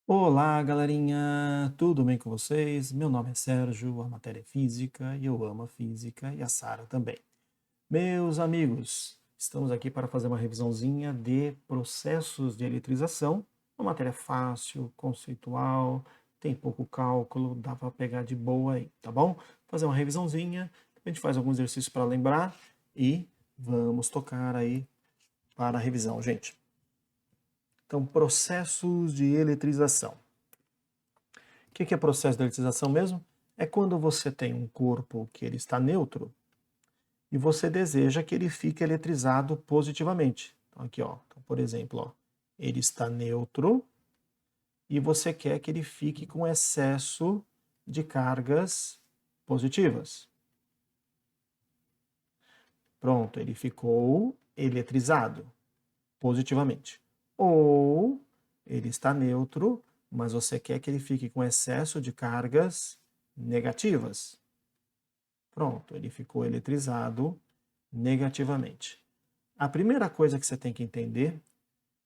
Olá, galerinha! Tudo bem com vocês? Meu nome é Sérgio, a matéria é física e eu amo a física e a Sara também. Meus amigos, estamos aqui para fazer uma revisãozinha de processos de eletrização. Uma matéria fácil, conceitual, tem pouco cálculo, dá para pegar de boa aí, tá bom? Fazer uma revisãozinha, a gente faz alguns exercícios para lembrar e vamos tocar aí para a revisão, gente. Então, processos de eletrização. O que é processo de eletrização mesmo? É quando você tem um corpo que ele está neutro e você deseja que ele fique eletrizado positivamente. Então aqui, ó, então, por exemplo, ó, ele está neutro e você quer que ele fique com excesso de cargas positivas. Pronto, ele ficou eletrizado positivamente. Ou ele está neutro, mas você quer que ele fique com excesso de cargas negativas. Pronto, ele ficou eletrizado negativamente. A primeira coisa que você tem que entender,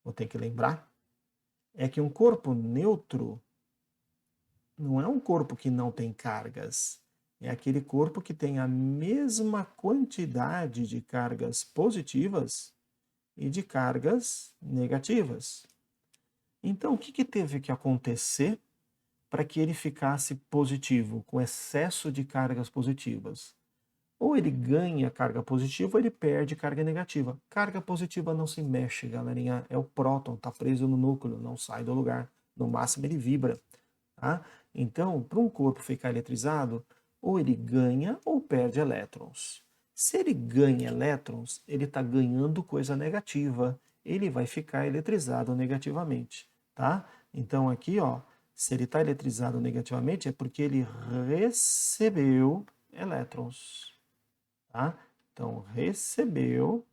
ou tem que lembrar, é que um corpo neutro não é um corpo que não tem cargas. É aquele corpo que tem a mesma quantidade de cargas positivas e de cargas negativas. Então, o que teve que acontecer para que ele ficasse positivo, com excesso de cargas positivas? Ou ele ganha carga positiva ou ele perde carga negativa. Carga positiva não se mexe, galerinha. É o próton, está preso no núcleo, não sai do lugar. No máximo ele vibra. Tá? Então, para um corpo ficar eletrizado, ou ele ganha ou perde elétrons. Se ele ganha elétrons, ele está ganhando coisa negativa. Ele vai ficar eletrizado negativamente. Tá? Então aqui, ó, se ele está eletrizado negativamente é porque ele recebeu elétrons. Tá? Então, recebeu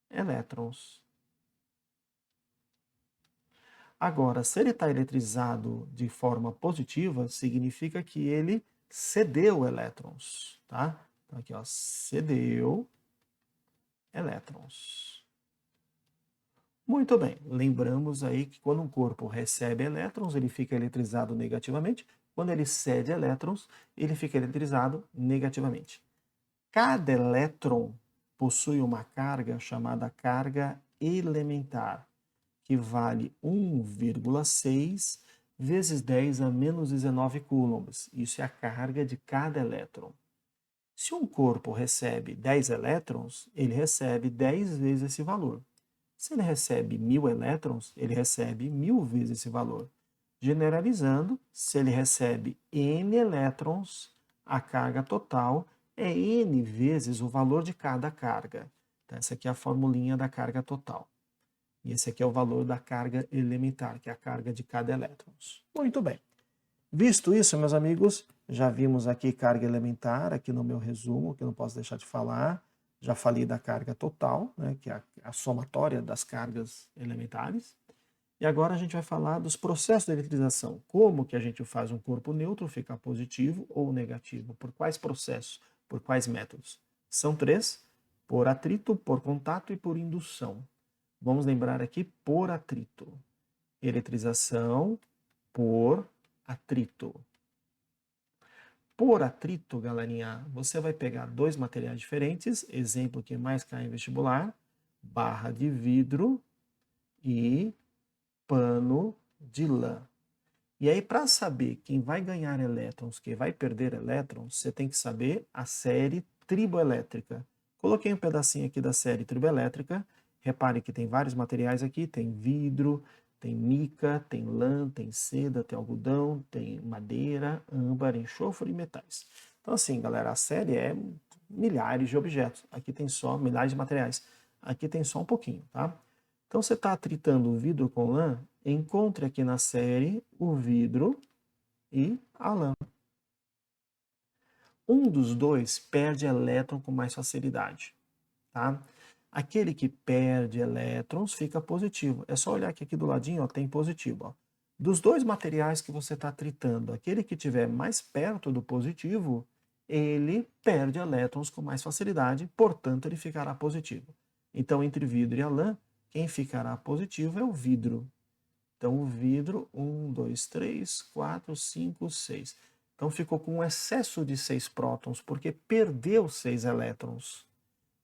elétrons. Agora, se ele está eletrizado de forma positiva, significa que ele cedeu elétrons. Tá? Então, aqui, ó, cedeu elétrons. Muito bem, lembramos aí que quando um corpo recebe elétrons, ele fica eletrizado negativamente. Quando ele cede elétrons, ele fica eletrizado negativamente. Cada elétron possui uma carga chamada carga elementar, que vale 1,6 vezes 10 a menos 19 coulombs. Isso é a carga de cada elétron. Se um corpo recebe 10 elétrons, ele recebe 10 vezes esse valor. Se ele recebe 1000 elétrons, ele recebe 1000 vezes esse valor. Generalizando, se ele recebe n elétrons, a carga total é n vezes o valor de cada carga. Então, essa aqui é a formulinha da carga total. E esse aqui é o valor da carga elementar, que é a carga de cada elétron. Muito bem. Visto isso, meus amigos, já vimos aqui carga elementar, aqui no meu resumo, que eu não posso deixar de falar. Já falei da carga total, né, que é a somatória das cargas elementares. E agora a gente vai falar dos processos de eletrização. Como que a gente faz um corpo neutro ficar positivo ou negativo? Por quais processos? Por quais métodos? São três: por atrito, por contato e por indução. Vamos lembrar aqui por atrito. Eletrização por atrito. Por atrito, galerinha, você vai pegar dois materiais diferentes, exemplo que mais cai em vestibular, barra de vidro e pano de lã. E aí, para saber quem vai ganhar elétrons, quem vai perder elétrons, você tem que saber a série triboelétrica. Coloquei um pedacinho aqui da série triboelétrica. Repare que tem vários materiais aqui, tem vidro, tem mica, tem lã, tem seda, tem algodão, tem madeira, âmbar, enxofre e metais. Então assim, galera, a série é milhares de objetos. Aqui tem só milhares de materiais. Aqui tem só um pouquinho, tá? Então você está tritando o vidro com lã, encontre aqui na série o vidro e a lã. Um dos dois perde elétron com mais facilidade. Tá? Aquele que perde elétrons fica positivo. É só olhar que aqui do ladinho ó, tem positivo. Ó. Dos dois materiais que você está tritando, aquele que estiver mais perto do positivo, ele perde elétrons com mais facilidade, portanto ele ficará positivo. Então, entre vidro e a lã, quem ficará positivo é o vidro. Então, o vidro, 1, 2, 3, 4, 5, 6. Então, ficou com um excesso de 6 prótons, porque perdeu 6 elétrons.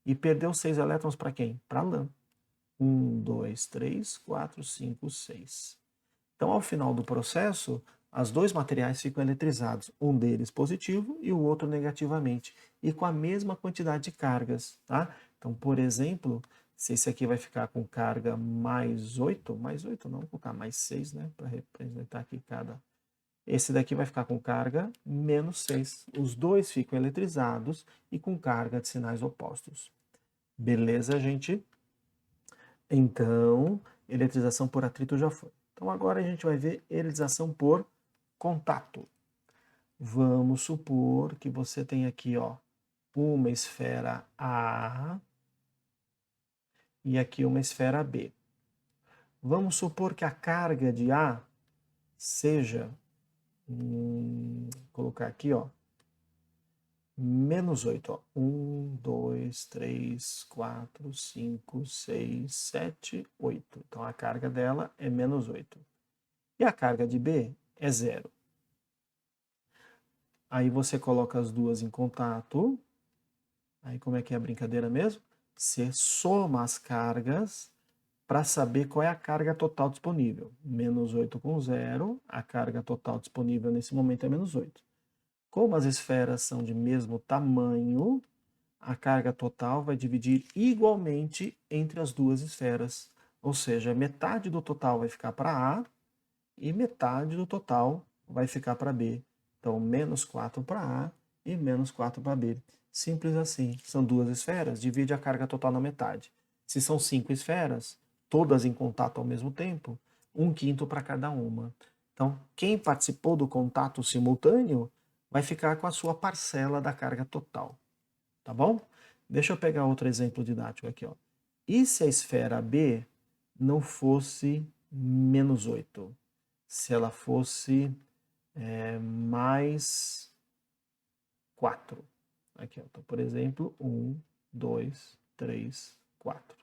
E perdeu 6 elétrons para quem? Para a lã. 1, 2, 3, 4, 5, 6. Então, ao final do processo, os dois materiais ficam eletrizados, um deles positivo e o outro negativamente, e com a mesma quantidade de cargas, tá? Então, por exemplo, se esse aqui vai ficar com carga mais 8 não, vou colocar mais 6, né, para representar aqui cada... Esse daqui vai ficar com carga menos 6. Os dois ficam eletrizados e com carga de sinais opostos. Beleza, gente? Então, eletrização por atrito já foi. Então agora a gente vai ver eletrização por contato. Vamos supor que você tem aqui, ó, uma esfera A e aqui uma esfera B. Vamos supor que a carga de A seja, colocar aqui, ó, menos 8. Ó. 1, 2, 3, 4, 5, 6, 7, 8. Então a carga dela é menos 8. E a carga de B é 0. Aí você coloca as duas em contato. Aí como é que é a brincadeira mesmo? Você soma as cargas para saber qual é a carga total disponível. Menos 8 com 0, a carga total disponível nesse momento é menos 8. Como as esferas são de mesmo tamanho, a carga total vai dividir igualmente entre as duas esferas. Ou seja, metade do total vai ficar para A e metade do total vai ficar para B. Então, menos 4 para A e menos 4 para B. Simples assim. São duas esferas, divide a carga total na metade. Se são 5 esferas, todas em contato ao mesmo tempo, 1/5 para cada uma. Então, quem participou do contato simultâneo vai ficar com a sua parcela da carga total. Tá bom? Deixa eu pegar outro exemplo didático aqui. Ó. E se a esfera B não fosse menos 8? Se ela fosse mais 4. Aqui, ó. Então, por exemplo, 1, 2, 3, 4.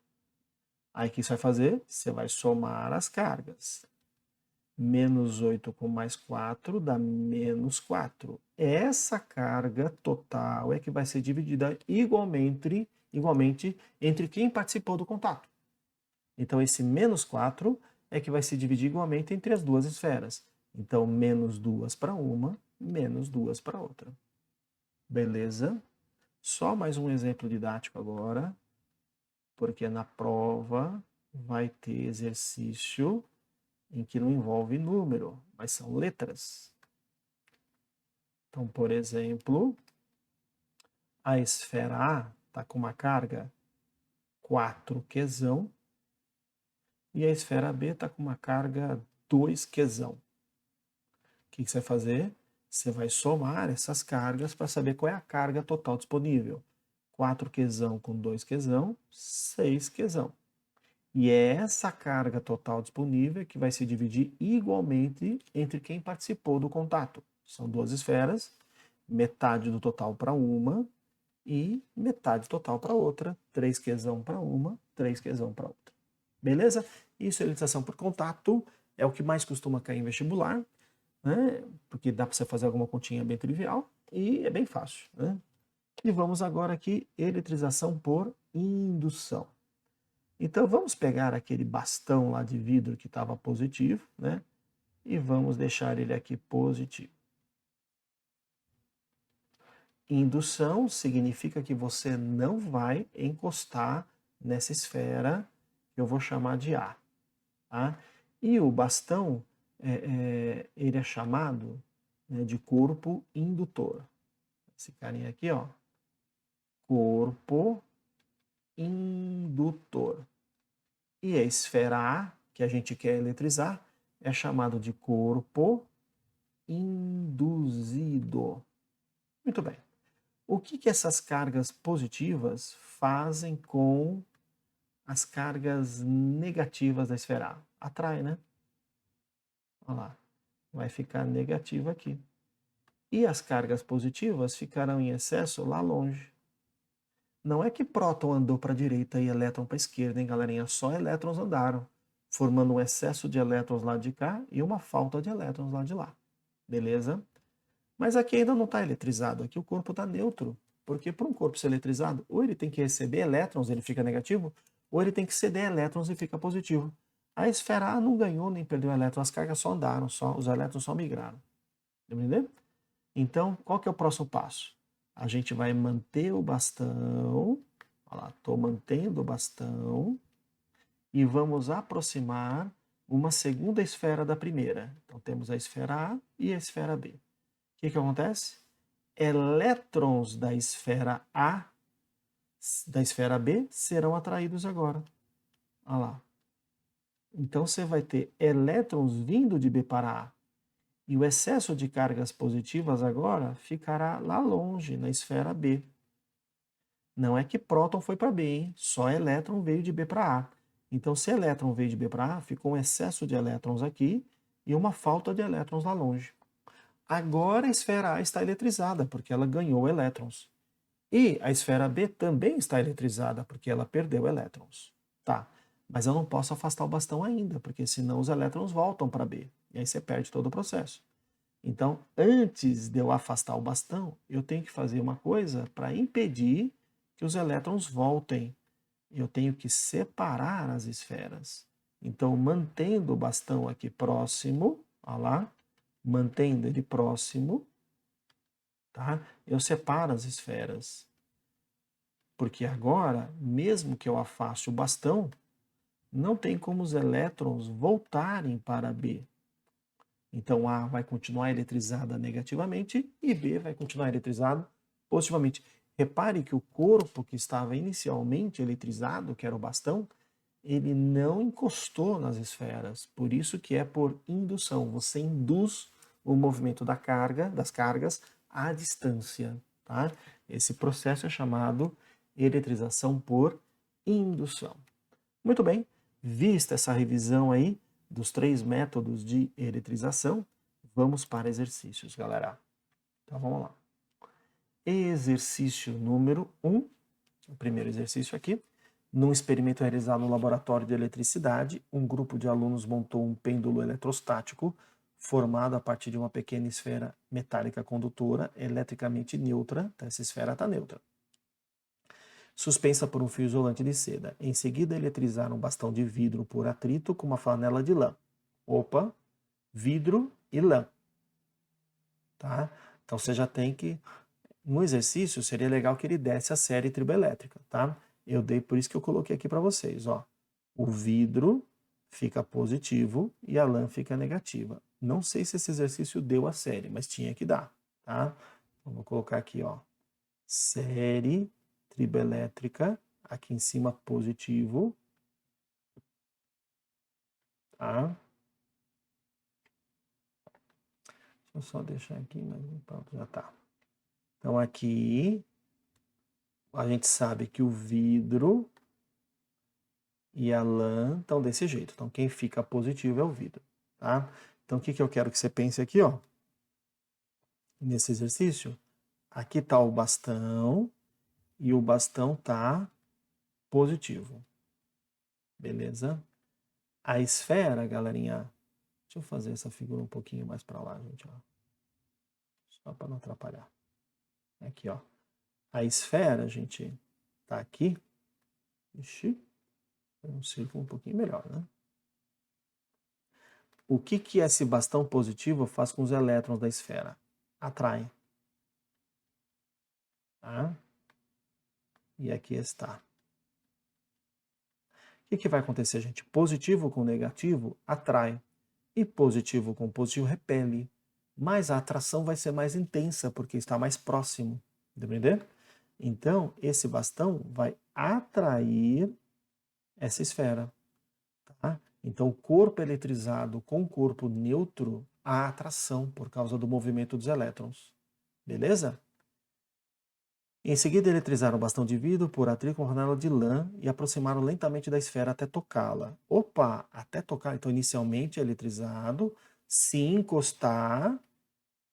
Aí o que você vai fazer? Você vai somar as cargas. Menos 8 com mais 4 dá menos 4. Essa carga total é que vai ser dividida igualmente entre quem participou do contato. Então, esse menos 4 é que vai se dividir igualmente entre as duas esferas. Então, menos 2 para uma, menos 2 para outra. Beleza? Só mais um exemplo didático agora, porque na prova vai ter exercício em que não envolve número, mas são letras. Então, por exemplo, a esfera A está com uma carga 4Qzão e a esfera B está com uma carga 2Qzão. O que você vai fazer? Você vai somar essas cargas para saber qual é a carga total disponível. 4Qzão com 2Qzão, 6Qzão. E é essa carga total disponível que vai se dividir igualmente entre quem participou do contato. São duas esferas, metade do total para uma e metade total para outra. 3Qzão para uma, 3Qzão para outra. Beleza? Isso é eletrização por contato, é o que mais costuma cair em vestibular, né? Porque dá para você fazer alguma continha bem trivial e é bem fácil. Né? E vamos agora aqui, eletrização por indução. Então vamos pegar aquele bastão lá de vidro que estava positivo, né? E vamos deixar ele aqui positivo. Indução significa que você não vai encostar nessa esfera que eu vou chamar de A. Tá? E o bastão, ele é chamado, né, de corpo indutor. Esse carinha aqui, ó, corpo indutor. E a esfera A, que a gente quer eletrizar, é chamado de corpo induzido. Muito bem. O que essas cargas positivas fazem com as cargas negativas da esfera A? Atrai, né? Olha lá. Vai ficar negativo aqui. E as cargas positivas ficarão em excesso lá longe. Não é que próton andou para a direita e elétron para a esquerda, hein, galerinha? Só elétrons andaram. formando um excesso de elétrons lá de cá e uma falta de elétrons lá de lá. Beleza? Mas aqui ainda não está eletrizado, aqui o corpo está neutro. Porque para um corpo ser eletrizado, ou ele tem que receber elétrons, ele fica negativo, ou ele tem que ceder elétrons e fica positivo. A esfera A não ganhou nem perdeu elétrons, as cargas só andaram, os elétrons só migraram. Entendeu? Então, qual que é o próximo passo? A gente vai manter o bastão, olha lá, estou mantendo o bastão, e vamos aproximar uma segunda esfera da primeira. Então, temos a esfera A e a esfera B. O que acontece? Elétrons da esfera A, da esfera B, serão atraídos agora. Olha lá. Então, você vai ter elétrons vindo de B para A. E o excesso de cargas positivas agora ficará lá longe, na esfera B. Não é que próton foi para B, hein? Só elétron veio de B para A. Então, se elétron veio de B para A, ficou um excesso de elétrons aqui e uma falta de elétrons lá longe. Agora a esfera A está eletrizada, porque ela ganhou elétrons. E a esfera B também está eletrizada, porque ela perdeu elétrons. Tá, mas eu não posso afastar o bastão ainda, porque senão os elétrons voltam para B. E aí você perde todo o processo. Então, antes de eu afastar o bastão, eu tenho que fazer uma coisa para impedir que os elétrons voltem. Eu tenho que separar as esferas. Então, mantendo o bastão aqui próximo, olha lá, mantendo ele próximo, tá? Eu separo as esferas. Porque agora, mesmo que eu afaste o bastão, não tem como os elétrons voltarem para B. Então A vai continuar eletrizada negativamente e B vai continuar eletrizado positivamente. Repare que o corpo que estava inicialmente eletrizado, que era o bastão, ele não encostou nas esferas. Por isso que é por indução. Você induz o movimento da carga, das cargas à distância. Tá? Esse processo é chamado eletrização por indução. Muito bem, vista essa revisão aí dos 3 métodos de eletrização, vamos para exercícios, galera. Então vamos lá. Exercício número 1, o primeiro exercício aqui. Num experimento realizado no laboratório de eletricidade, um grupo de alunos montou um pêndulo eletrostático formado a partir de uma pequena esfera metálica condutora eletricamente neutra. Então, essa esfera está neutra, suspensa por um fio isolante de seda. Em seguida, eletrizaram um bastão de vidro por atrito com uma flanela de lã. Opa, vidro e lã. Tá? Então você já tem que... No exercício, seria legal que ele desse a série triboelétrica, tá? Eu dei, por isso que eu coloquei aqui para vocês, ó. O vidro fica positivo e a lã fica negativa. Não sei se esse exercício deu a série, mas tinha que dar, tá? Então, vou colocar aqui, ó. Série triboelétrica, aqui em cima positivo, tá? Deixa eu só deixar aqui, mas pronto, já tá. Então aqui a gente sabe que o vidro e a lã estão desse jeito. Então quem fica positivo é o vidro, tá? Então o que eu quero que você pense aqui, ó? Nesse exercício, aqui tá o bastão e o bastão tá positivo. Beleza? A esfera, galerinha, deixa eu fazer essa figura um pouquinho mais para lá, gente, ó. Só para não atrapalhar. Aqui, ó. A esfera, gente, tá aqui. Ixi, um círculo um pouquinho melhor, né? O que esse bastão positivo faz com os elétrons da esfera? Atrai. Tá? E aqui está. O que vai acontecer, gente? Positivo com negativo atrai. E positivo com positivo repele. Mas a atração vai ser mais intensa, porque está mais próximo. Entendeu? Então, esse bastão vai atrair essa esfera. Tá? Então, o corpo eletrizado com o corpo neutro, há atração por causa do movimento dos elétrons. Beleza? Em seguida, eletrizaram o bastão de vidro por atrito com panela de lã e aproximaram lentamente da esfera até tocá-la. Opa, até tocar. Então, inicialmente é eletrizado. Se encostar,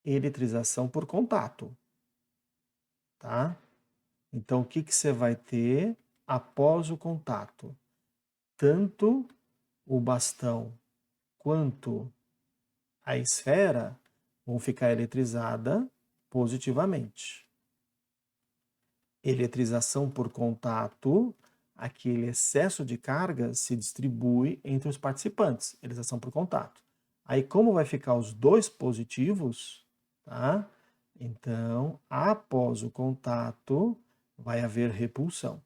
eletrização por contato. Tá? Então, o que você vai ter após o contato? Tanto o bastão quanto a esfera vão ficar eletrizadas positivamente. Eletrização por contato, aquele excesso de carga se distribui entre os participantes, eletrização por contato. Aí, como vai ficar os dois positivos, tá? Então, após o contato, vai haver repulsão.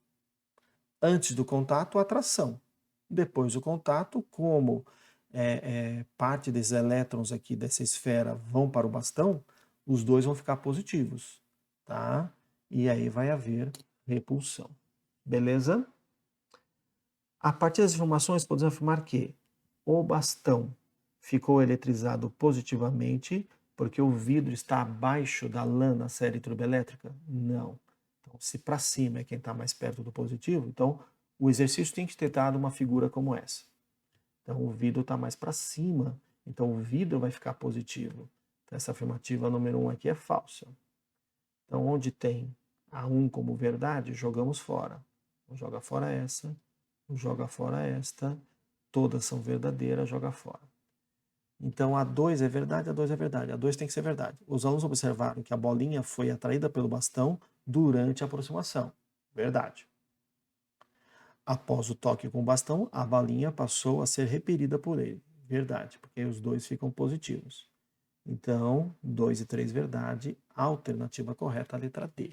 Antes do contato, atração. Depois do contato, como parte desses elétrons aqui dessa esfera vão para o bastão, os dois vão ficar positivos, tá? E aí vai haver repulsão. Beleza? A partir das informações, podemos afirmar que o bastão ficou eletrizado positivamente porque o vidro está abaixo da lã na série turboelétrica? Não. Então, se para cima é quem está mais perto do positivo, então o exercício tem que ter dado uma figura como essa. Então, o vidro está mais para cima, então o vidro vai ficar positivo. Então, essa afirmativa número 1 aqui é falsa. Então, onde tem a 1 como verdade, jogamos fora. Então, joga fora essa, joga fora esta, todas são verdadeiras, joga fora. Então, a 2 é verdade, a 2 é verdade. A 2 tem que ser verdade. Os alunos observaram que a bolinha foi atraída pelo bastão durante a aproximação. Verdade. Após o toque com o bastão, a bolinha passou a ser repelida por ele. Verdade, porque os dois ficam positivos. Então, 2 e 3 verdade, a alternativa correta é a letra D.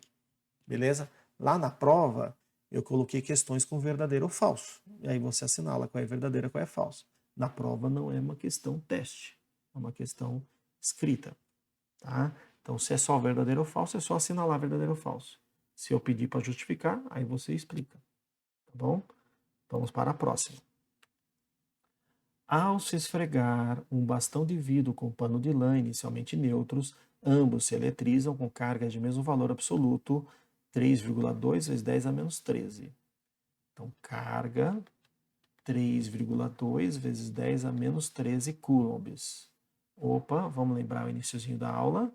Beleza? Lá na prova, eu coloquei questões com verdadeiro ou falso. E aí você assinala qual é verdadeira e qual é falsa. Na prova não é uma questão teste, é uma questão escrita. Tá? Então, se é só verdadeiro ou falso, é só assinalar verdadeiro ou falso. Se eu pedir para justificar, aí você explica. Tá bom? Vamos para a próxima. Ao se esfregar um bastão de vidro com pano de lã inicialmente neutros, ambos se eletrizam com cargas de mesmo valor absoluto, 3,2 vezes 10 a menos 13. Então, carga 3,2 vezes 10 a menos 13 coulombs. Opa, vamos lembrar o iniciozinho da aula.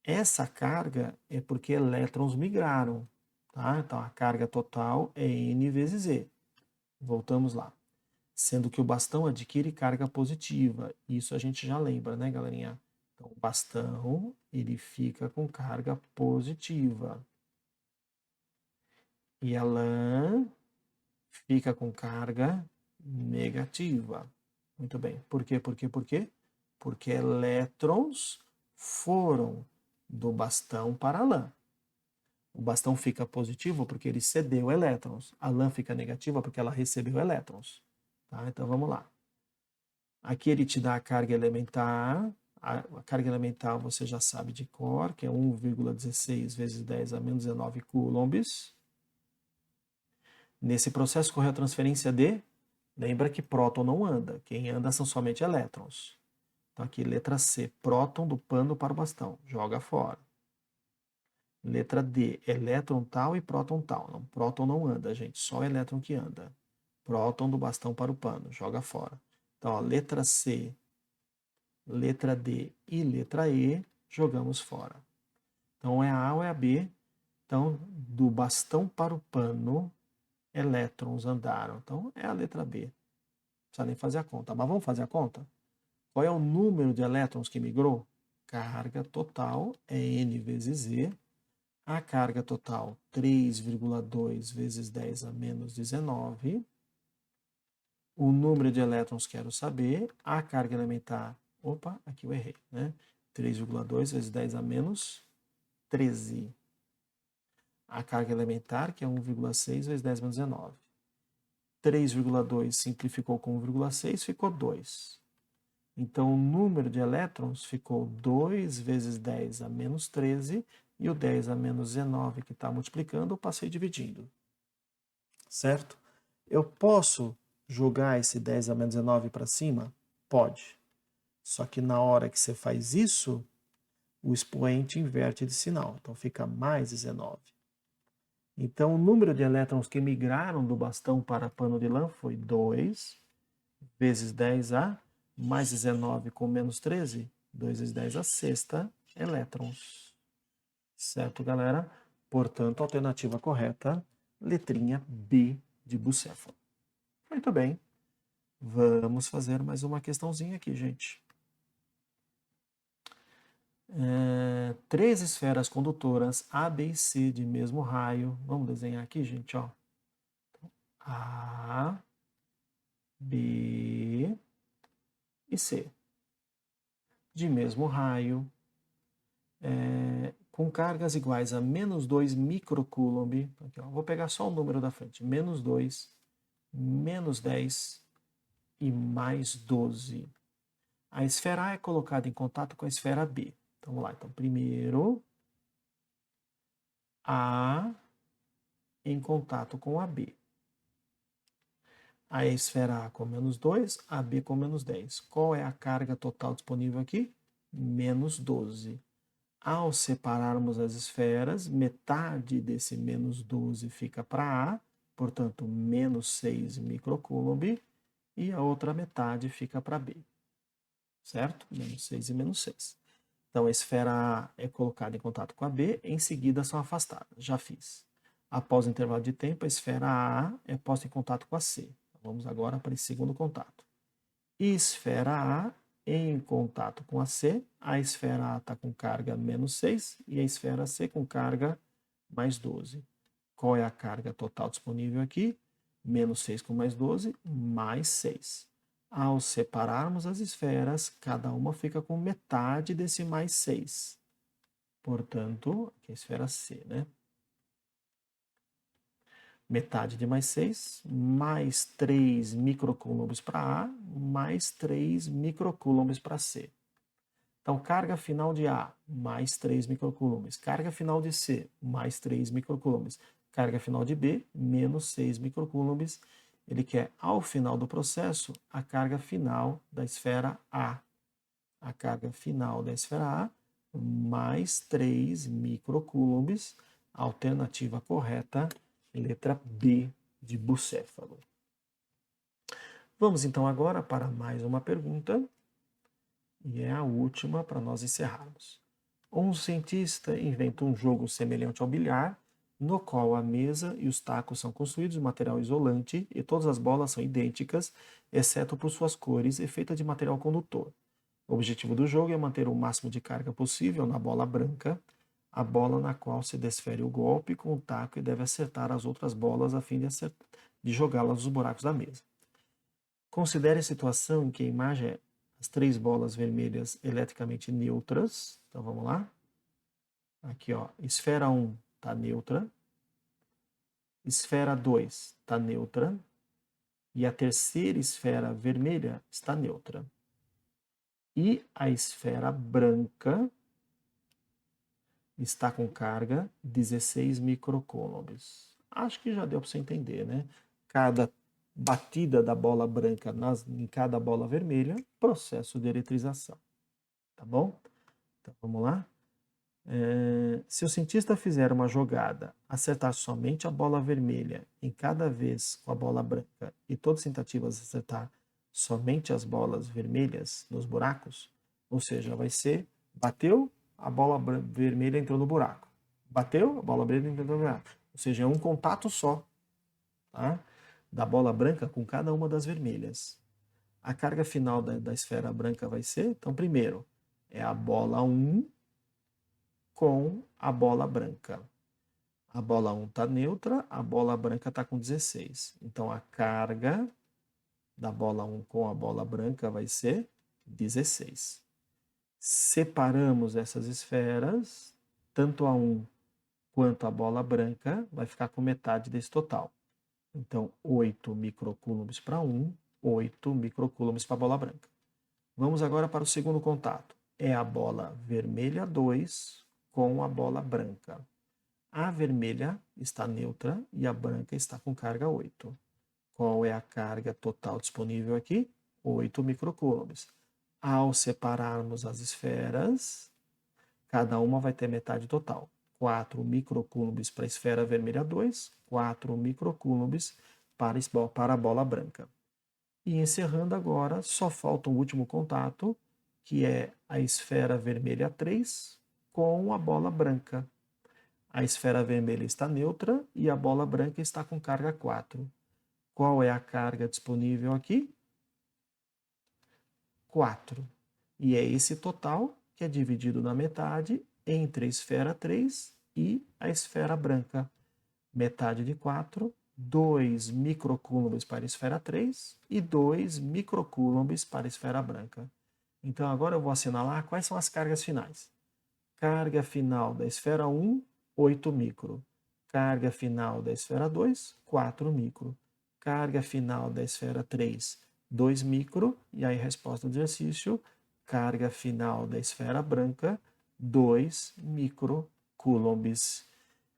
Essa carga é porque elétrons migraram. Tá? Então, a carga total é N vezes E. Voltamos lá. Sendo que o bastão adquire carga positiva. Isso a gente já lembra, né, galerinha? Então, o bastão, ele fica com carga positiva. E a lã fica com carga negativa. Muito bem. Por quê? Por quê? Porque elétrons foram do bastão para a lã. O bastão fica positivo porque ele cedeu elétrons. A lã fica negativa porque ela recebeu elétrons. Tá? Então vamos lá. Aqui ele te dá a carga elementar. A carga elementar você já sabe de cor, que é 1,16 vezes 10 a menos 19 coulombs. Nesse processo ocorreu a transferência de... Lembra que próton não anda. Quem anda são somente elétrons. Então aqui, letra C, próton do pano para o bastão. Joga fora. Letra D, elétron tal e próton tal. Não, próton não anda, gente. Só elétron que anda. Próton do bastão para o pano. Joga fora. Então, ó, letra C, letra D e letra E, jogamos fora. Então, é a A ou é a B? Então, do bastão para o pano, elétrons andaram. Então, é a letra B. Não precisa nem fazer a conta. Mas vamos fazer a conta? Qual é o número de elétrons que migrou? Carga total é N vezes E. A carga total, 3,2 vezes 10 a menos 19. O número de elétrons quero saber. A carga elementar, opa, aqui eu errei, né? 3,2 vezes 10 a menos 13. A carga elementar, que é 1,6 vezes 10 a menos 19. 3,2 simplificou com 1,6, ficou 2. Então, o número de elétrons ficou 2 vezes 10 a menos 13, e o 10 a menos 19 que está multiplicando, eu passei dividindo. Certo? Eu posso jogar esse 10 a menos 19 para cima? Pode. Só que na hora que você faz isso, o expoente inverte de sinal. Então fica mais 19. Então o número de elétrons que migraram do bastão para pano de lã foi 2 vezes 10A mais 19 com menos 13. 2 vezes 10 a sexta elétrons. Certo, galera? Portanto, a alternativa correta, letrinha B de bucéfalo. Muito bem. Vamos fazer mais uma questãozinha aqui, gente. Três esferas condutoras A, B e C de mesmo raio. Vamos desenhar aqui, gente, ó. A, B e C. De mesmo raio, com cargas iguais a menos 2 microcoulomb. Aqui, ó, vou pegar só o número da frente. Menos 2, menos 10 e mais 12. A esfera A é colocada em contato com a esfera B. Então, vamos lá. Então, primeiro, A em contato com a B. A esfera A com menos 2, a B com menos 10. Qual é a carga total disponível aqui? Menos 12. Ao separarmos as esferas, metade desse menos 12 fica para A, portanto, menos 6 microcoulomb, e a outra metade fica para B. Certo? Menos 6 e menos 6. Então, a esfera A é colocada em contato com a B, em seguida são afastadas. Já fiz. Após o intervalo de tempo, a esfera A é posta em contato com a C. Então, vamos agora para esse segundo contato. Esfera A em contato com a C, a esfera A está com carga menos 6 e a esfera C com carga mais 12. Qual é a carga total disponível aqui? Menos 6 com mais 12, mais 6. Ao separarmos as esferas, cada uma fica com metade desse mais 6. Portanto, aqui é a esfera C, né? Metade de mais 6, mais 3 microcoulombs para A, mais 3 microcoulombs para C. Então, carga final de A, mais 3 microcoulombs. Carga final de C, mais 3 microcoulombs. Carga final de B, menos 6 microcoulombs. Ele quer, ao final do processo, a carga final da esfera A. A carga final da esfera A, mais 3 microcoulombs. Alternativa correta, letra B de bucéfalo. Vamos então agora para mais uma pergunta. E é a última para nós encerrarmos. Um cientista inventa um jogo semelhante ao bilhar, no qual a mesa e os tacos são construídos de material isolante e todas as bolas são idênticas, exceto por suas cores e feita de material condutor. O objetivo do jogo é manter o máximo de carga possível na bola branca, a bola na qual se desfere o golpe com o taco e deve acertar as outras bolas a fim de jogá-las nos buracos da mesa. Considere a situação em que a imagem é as três bolas vermelhas eletricamente neutras. Então vamos lá. Aqui, ó, esfera 1 está neutra. Esfera 2 está neutra. E a terceira esfera vermelha está neutra. E a esfera branca está com carga 16 microcoulombs. Acho que já deu para você entender, né? Cada batida da bola branca em cada bola vermelha, processo de eletrização. Tá bom? Então vamos lá. Se o cientista fizer uma jogada, acertar somente a bola vermelha em cada vez com a bola branca e todas as tentativas acertar somente as bolas vermelhas nos buracos, ou seja, vai ser, bateu, a bola vermelha entrou no buraco. Bateu, a bola vermelha entrou no buraco. Ou seja, é um contato só, tá? Da bola branca com cada uma das vermelhas. A carga final da esfera branca vai ser, então, primeiro, é a bola 1 com a bola branca. A bola 1 está neutra, a bola branca está com 16. Então, a carga da bola 1 com a bola branca vai ser 16. Separamos essas esferas, tanto a 1 quanto a bola branca, vai ficar com metade desse total. Então, 8 microcoulombs para 1, 8 microcoulombs para a bola branca. Vamos agora para o segundo contato. É a bola vermelha 2 com a bola branca. A vermelha está neutra e a branca está com carga 8. Qual é a carga total disponível aqui? 8 microcoulombs. Ao separarmos as esferas, cada uma vai ter metade total. 4 microcoulombs para a esfera vermelha 2, 4 microcoulombs para a bola branca. E encerrando agora, só falta o último contato, que é a esfera vermelha 3 com a bola branca. A esfera vermelha está neutra e a bola branca está com carga 4. Qual é a carga disponível aqui? 4. E é esse total que é dividido na metade entre a esfera 3 e a esfera branca. Metade de 4, 2 microcoulombs para a esfera 3 e 2 microcoulombs para a esfera branca. Então agora eu vou assinalar quais são as cargas finais. Carga final da esfera 1, 8 micro. Carga final da esfera 2, 4 micro. Carga final da esfera 3, 2 micro. E aí, resposta do exercício, carga final da esfera branca, 2 microcoulombs.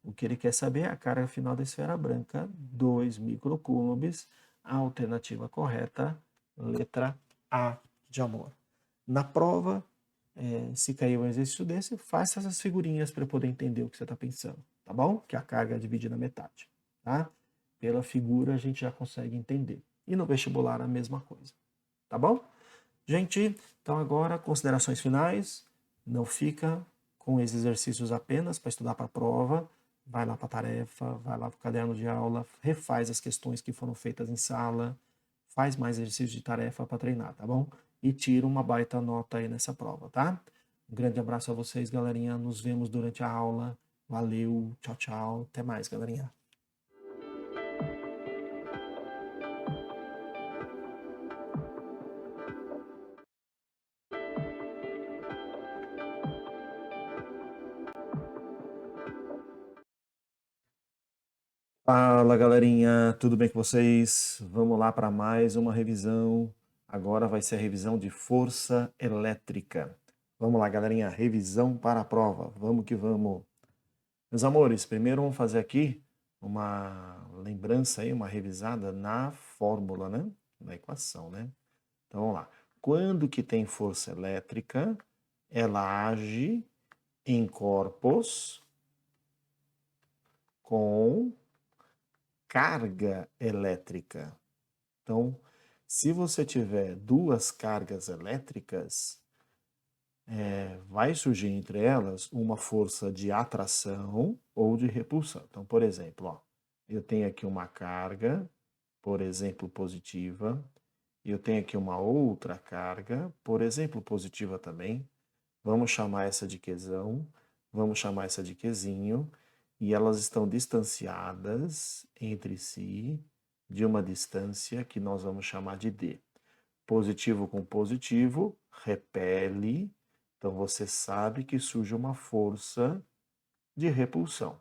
O que ele quer saber é a carga final da esfera branca, 2 microcoulombs. A alternativa correta, letra A de amor. Na prova, se cair um exercício desse, faça essas figurinhas para poder entender o que você está pensando, tá bom? Que a carga é dividida na metade, tá? Pela figura a gente já consegue entender. E no vestibular a mesma coisa, tá bom? Gente, então agora considerações finais. Não fica com esses exercícios apenas para estudar para a prova. Vai lá para a tarefa, vai lá para o caderno de aula, refaz as questões que foram feitas em sala, faz mais exercícios de tarefa para treinar, tá bom? E tira uma baita nota aí nessa prova, tá? Um grande abraço a vocês, galerinha. Nos vemos durante a aula. Valeu, tchau, tchau. Até mais, galerinha. Fala, galerinha, tudo bem com vocês? Vamos lá para mais uma revisão. Agora vai ser a revisão de força elétrica. Vamos lá, galerinha, revisão para a prova. Vamos que vamos. Meus amores, primeiro vamos fazer aqui uma lembrança aí, uma revisada na fórmula, né? Na equação, né? Então vamos lá. Quando que tem força elétrica, ela age em corpos com carga elétrica. Então, se você tiver duas cargas elétricas, vai surgir entre elas uma força de atração ou de repulsão. Então, por exemplo, ó, eu tenho aqui uma carga, por exemplo, positiva, e eu tenho aqui uma outra carga, por exemplo, positiva também. Vamos chamar essa de Qzão, vamos chamar essa de Qzinho, e elas estão distanciadas entre si de uma distância que nós vamos chamar de D. Positivo com positivo repele, então você sabe que surge uma força de repulsão.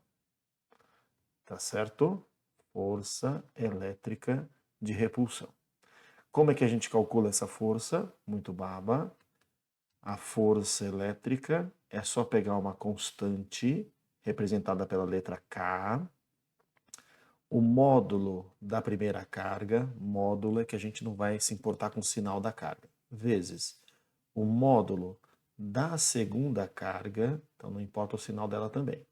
Tá certo? Força elétrica de repulsão. Como é que a gente calcula essa força? Muito baba. A força elétrica é só pegar uma constante representada pela letra K, o módulo da primeira carga, módulo é que a gente não vai se importar com o sinal da carga, vezes o módulo da segunda carga, então não importa o sinal dela também,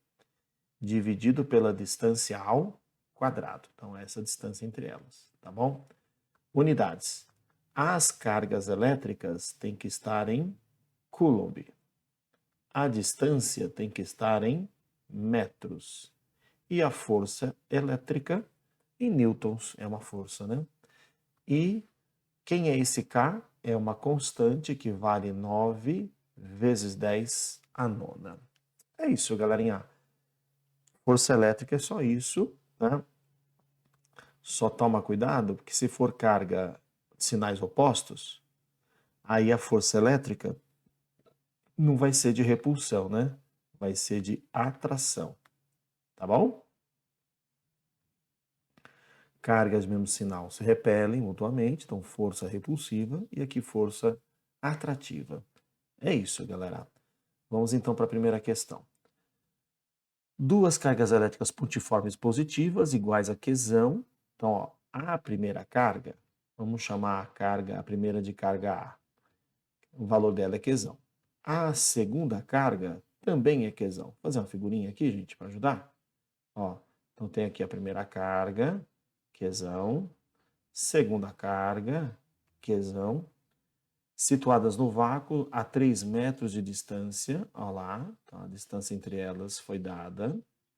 dividido pela distância ao quadrado. Então essa distância entre elas, tá bom? Unidades. As cargas elétricas têm que estar em Coulomb. A distância tem que estar em metros. E a força elétrica em newtons, é uma força, né? E quem é esse K? É uma constante que vale 9 vezes 10 a nona. É isso, galerinha. Força elétrica é só isso, né? Só toma cuidado, porque se for carga de sinais opostos, aí a força elétrica não vai ser de repulsão, né? Vai ser de atração, tá bom? Cargas mesmo sinal se repelem mutuamente, então força repulsiva e aqui força atrativa. É isso, galera. Vamos então para a primeira questão. Duas cargas elétricas pontiformes positivas iguais a Qzão. Então, ó, a primeira carga, vamos chamar a primeira de carga A. O valor dela é Qzão. A segunda carga também é Qzão. Vou fazer uma figurinha aqui, gente, para ajudar. Ó, então tem aqui a primeira carga, Qzão. Segunda carga, Qzão. Situadas no vácuo a 3 metros de distância. Olha lá, então a distância entre elas foi dada,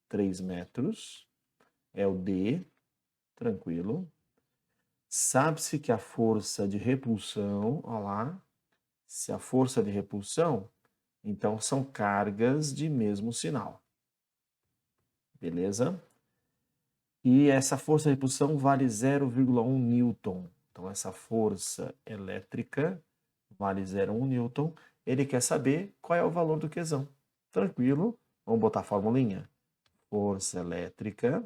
3 metros. É o D, tranquilo. Sabe-se que a força de repulsão, olha lá, Se a força de repulsão, então são cargas de mesmo sinal. Beleza? E essa força de repulsão vale 0,1 newton. Então, essa força elétrica vale 0,1 newton. Ele quer saber qual é o valor do Qzão. Tranquilo? Vamos botar a formulinha. Força elétrica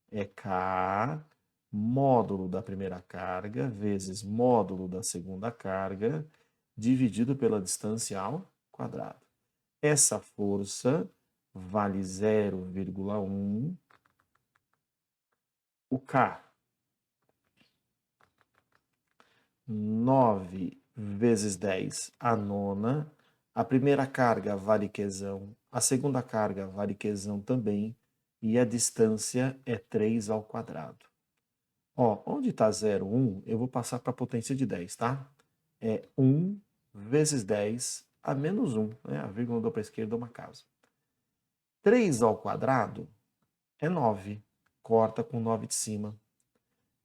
é K módulo da primeira carga vezes módulo da segunda carga dividido pela distância ao quadrado. Essa força vale 0,1. O K, 9 vezes 10 a nona. A primeira carga vale Qzão, a segunda carga vale Qzão também, e a distância é 3 ao quadrado. Ó, onde está 0,1, eu vou passar para a potência de 10, tá? É 1 vezes 10 a menos 1, né? A vírgula eu dou para a esquerda uma casa. 3 ao quadrado é 9, corta com 9 de cima.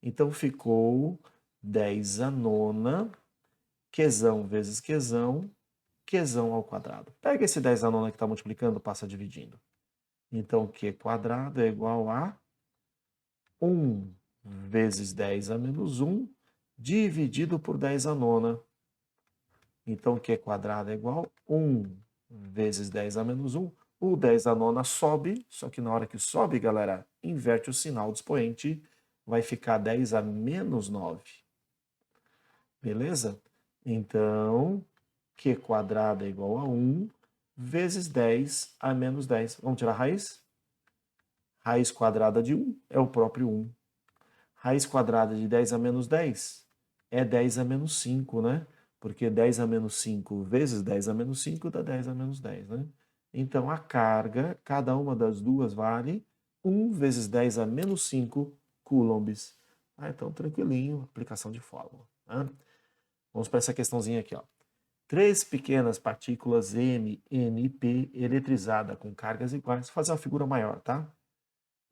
Então ficou 10 a nona, Qzão vezes Qzão, Qzão ao quadrado. Pega esse 10 a nona que está multiplicando, passa dividindo. Então, Q quadrado é igual a 1 vezes 10 a menos 1, dividido por 10 a nona. Então, Q quadrado é igual a 1 vezes 10 a menos 1. O 10 a nona sobe, só que na hora que sobe, galera, inverte o sinal do expoente, vai ficar 10 a menos 9. Beleza? Então, Q quadrado é igual a 1 vezes 10 a menos 10. Vamos tirar a raiz? Raiz quadrada de 1 é o próprio 1. Raiz quadrada de 10 a menos 10 é 10 a menos 5, né? Porque 10 a menos 5 vezes 10 a menos 5 dá 10 a menos 10, né? Então, a carga, cada uma das duas vale 1 vezes 10 a menos 5 coulombs. Então, tranquilinho, aplicação de fórmula. Né? Vamos para essa questãozinha aqui, ó. 3 pequenas partículas M, N e P eletrizadas com cargas iguais. Vou fazer uma figura maior, tá?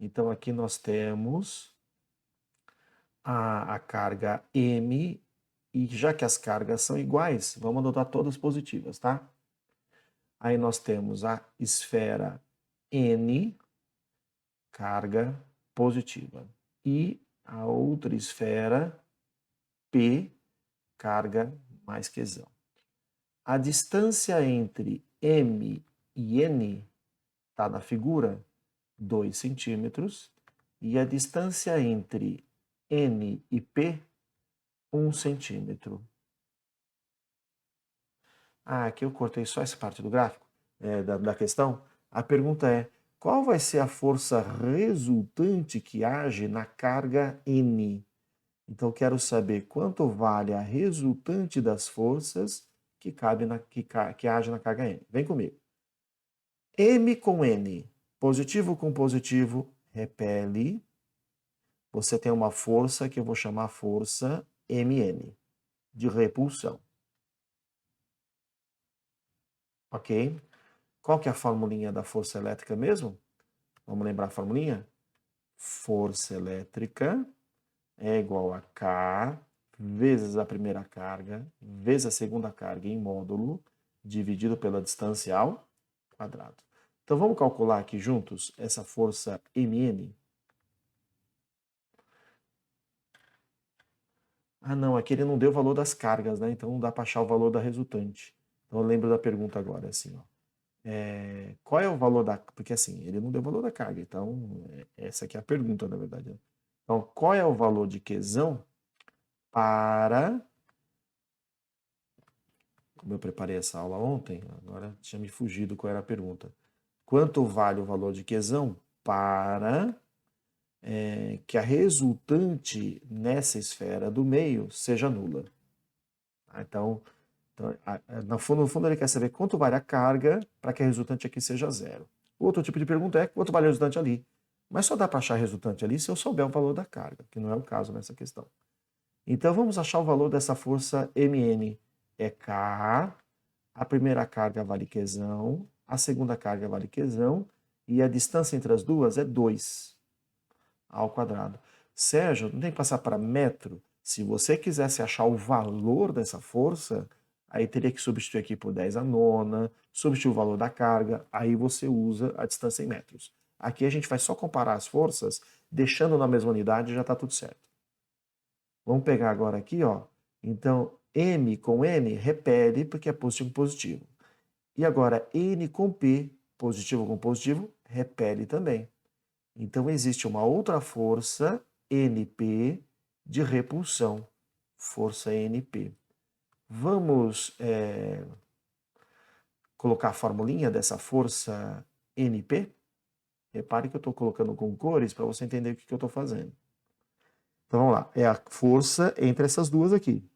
Então, aqui nós temos a carga M, e já que as cargas são iguais, vamos adotar todas positivas, tá? Aí nós temos a esfera N, carga positiva, e a outra esfera P, carga mais Qzão. A distância entre M e N está na figura, 2 centímetros, e a distância entre N e P, 1 centímetro. Aqui eu cortei só essa parte do gráfico, da questão. A pergunta é, qual vai ser a força resultante que age na carga N? Então, eu quero saber quanto vale a resultante das forças que age na carga N. Vem comigo. M com N, positivo com positivo, repele. Você tem uma força que eu vou chamar força Mn, de repulsão. Ok? Qual que é a formulinha da força elétrica mesmo? Vamos lembrar a formulinha? Força elétrica é igual a K vezes a primeira carga, vezes a segunda carga em módulo, dividido pela distância ao quadrado. Então, vamos calcular aqui juntos essa força Mn. Não, aqui ele não deu o valor das cargas, né? Então não dá para achar o valor da resultante. Então eu lembro da pergunta agora, assim, ó. Qual é o valor da... Porque assim, ele não deu o valor da carga, então essa aqui é a pergunta, na verdade. Né? Então, qual é o valor de Qzão para... Como eu preparei essa aula ontem, agora tinha me fugido qual era a pergunta. Quanto vale o valor de Qzão para que a resultante nessa esfera do meio seja nula? Então, no fundo, ele quer saber quanto vale a carga para que a resultante aqui seja zero. O outro tipo de pergunta é quanto vale a resultante ali. Mas só dá para achar a resultante ali se eu souber o valor da carga, que não é o caso nessa questão. Então, vamos achar o valor dessa força Mn. É K, a primeira carga vale Qzão, a segunda carga vale Qzão, e a distância entre as duas é 2 ao quadrado. Sérgio, não tem que passar para metro? Se você quisesse achar o valor dessa força, aí teria que substituir aqui por 10 a nona, substituir o valor da carga, aí você usa a distância em metros. Aqui a gente vai só comparar as forças, deixando na mesma unidade já está tudo certo. Vamos pegar agora aqui, ó. Então, M com N repele, porque é positivo com positivo. E agora, N com P, positivo com positivo, repele também. Então, existe uma outra força, NP, de repulsão. Força NP. Vamos colocar a formulinha dessa força NP? Repare que eu estou colocando com cores para você entender o que eu estou fazendo. Então, vamos lá. É a força entre essas duas aqui.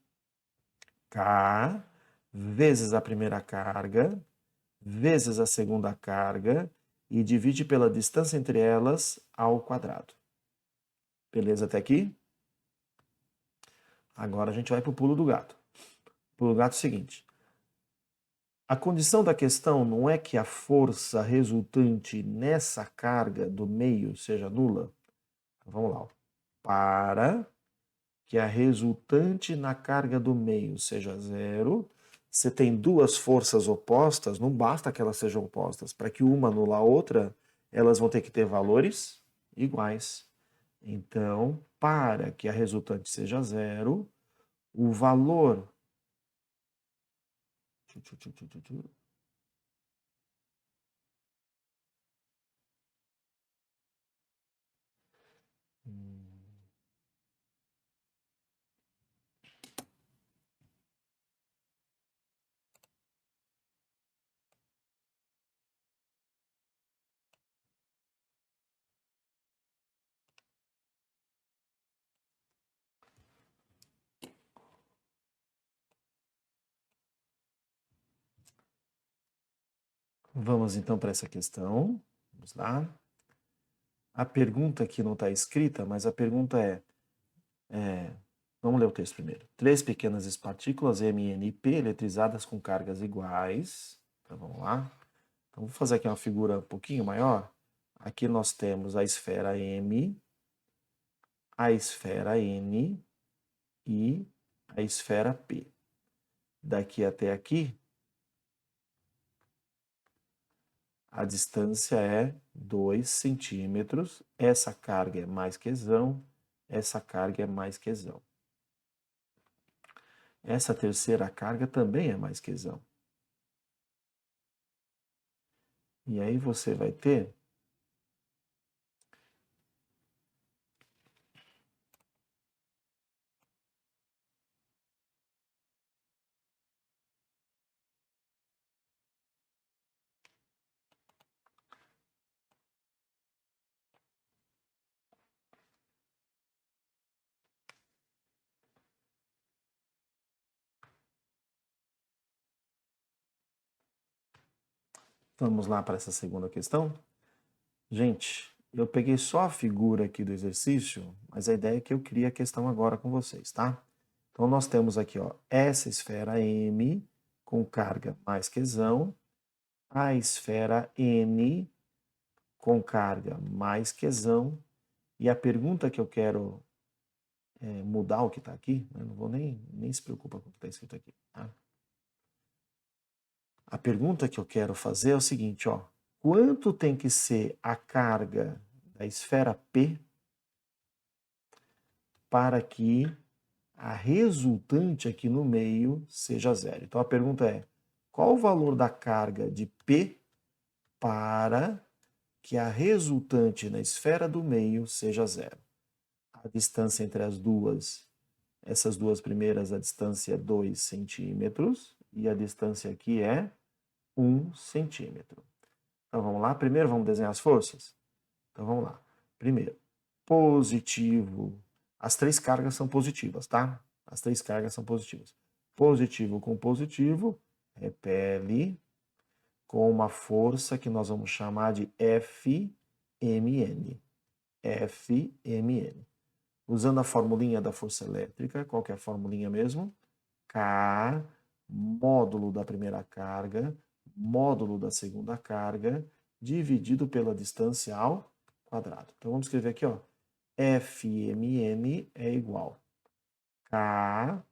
K vezes a primeira carga, vezes a segunda carga, e divide pela distância entre elas ao quadrado. Beleza até aqui? Agora a gente vai para o pulo do gato. O pulo do gato é o seguinte. A condição da questão não é que a força resultante nessa carga do meio seja nula? Então, vamos lá. Para que a resultante na carga do meio seja zero, você tem duas forças opostas, não basta que elas sejam opostas. Para que uma anula a outra, elas vão ter que ter valores iguais. Então, para que a resultante seja zero, o valor Vamos então para essa questão. Vamos lá. A pergunta aqui não está escrita, mas a pergunta vamos ler o texto primeiro. 3 pequenas partículas M, N e P eletrizadas com cargas iguais. Então vamos lá. Então vou fazer aqui uma figura um pouquinho maior. Aqui nós temos a esfera M, a esfera N e a esfera P. Daqui até aqui, a distância é 2 centímetros. Essa carga é mais quesão, essa carga é mais quesão. Essa terceira carga também é mais quesão. E aí você vai ter Vamos lá para essa segunda questão. Gente, eu peguei só a figura aqui do exercício, mas a ideia é que eu crie a questão agora com vocês, tá? Então nós temos aqui, ó, essa esfera M com carga mais quesão, a esfera N com carga mais quesão, e a pergunta que eu quero mudar o que está aqui, né? Não vou nem se preocupar com o que está escrito aqui, tá? A pergunta que eu quero fazer é o seguinte, ó. Quanto tem que ser a carga da esfera P para que a resultante aqui no meio seja zero? Então a pergunta é, qual o valor da carga de P para que a resultante na esfera do meio seja zero? A distância entre as duas, essas duas primeiras, a distância é 2 centímetros e a distância aqui é 1 centímetro. Então vamos lá, primeiro vamos desenhar as forças? Então vamos lá. Primeiro, positivo. As três cargas são positivas, tá? As três cargas são positivas. Positivo com positivo, repele com uma força que nós vamos chamar de Fmn. Fmn. Usando a formulinha da força elétrica, qual que é a formulinha mesmo? K, módulo da primeira carga, módulo da segunda carga, dividido pela distância ao quadrado. Então vamos escrever aqui, ó. Fmn é igual K,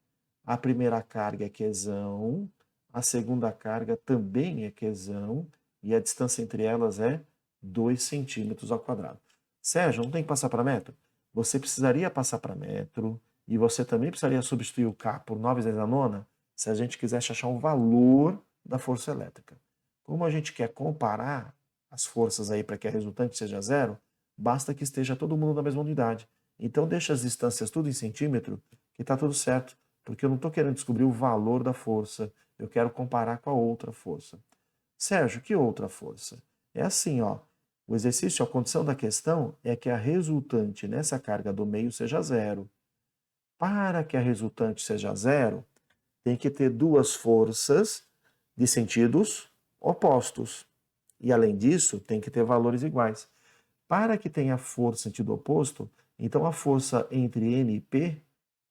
a primeira carga é quesão, a segunda carga também é Qzão e a distância entre elas é 2 centímetros ao quadrado. Sérgio, não tem que passar para metro? Você precisaria passar para metro e você também precisaria substituir o K por 9 vezes a nona se a gente quisesse achar um valor da força elétrica. Como a gente quer comparar as forças aí para que a resultante seja zero, basta que esteja todo mundo na mesma unidade. Então deixa as distâncias tudo em centímetro que está tudo certo, porque eu não estou querendo descobrir o valor da força, eu quero comparar com a outra força. Sérgio, que outra força? É assim, ó. O exercício, a condição da questão é que a resultante nessa carga do meio seja zero. Para que a resultante seja zero, tem que ter duas forças de sentidos opostos. E, além disso, tem que ter valores iguais. Para que tenha força em sentido oposto, então a força entre N e P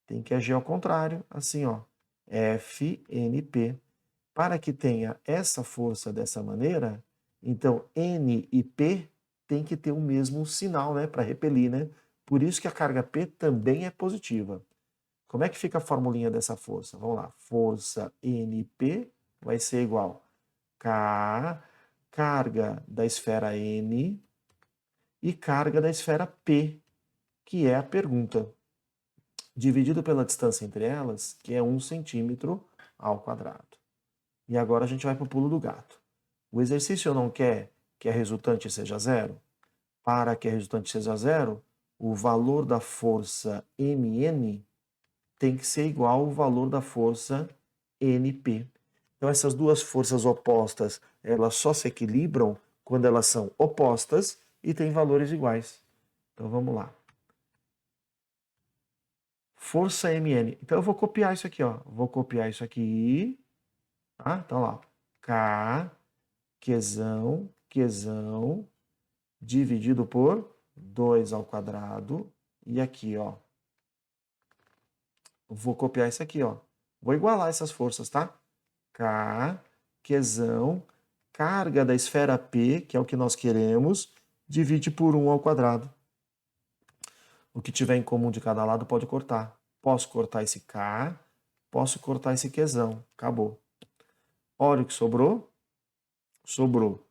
tem que agir ao contrário, assim, ó. FNP. Para que tenha essa força dessa maneira, então N e P tem que ter o mesmo sinal, né, para repelir, né? Por isso que a carga P também é positiva. Como é que fica a formulinha dessa força? Vamos lá. Força NP vai ser igual K, carga da esfera N e carga da esfera P, que é a pergunta, dividido pela distância entre elas, que é 1 centímetro ao quadrado. E agora a gente vai para o pulo do gato. O exercício não quer que a resultante seja zero? Para que a resultante seja zero, o valor da força Mn tem que ser igual ao valor da força Np. Então essas duas forças opostas, elas só se equilibram quando elas são opostas e têm valores iguais. Então vamos lá. Força Mn. Então eu vou copiar isso aqui, ó. Vou copiar isso aqui, tá? Então lá, K, Qzão, dividido por 2 ao quadrado. E aqui, ó, vou copiar isso aqui, ó. Vou igualar essas forças, tá? K, Qzão, carga da esfera P, que é o que nós queremos, divide por 1 ao quadrado. O que tiver em comum de cada lado pode cortar. Posso cortar esse K, posso cortar esse Qzão. Acabou. Olha o que sobrou. Sobrou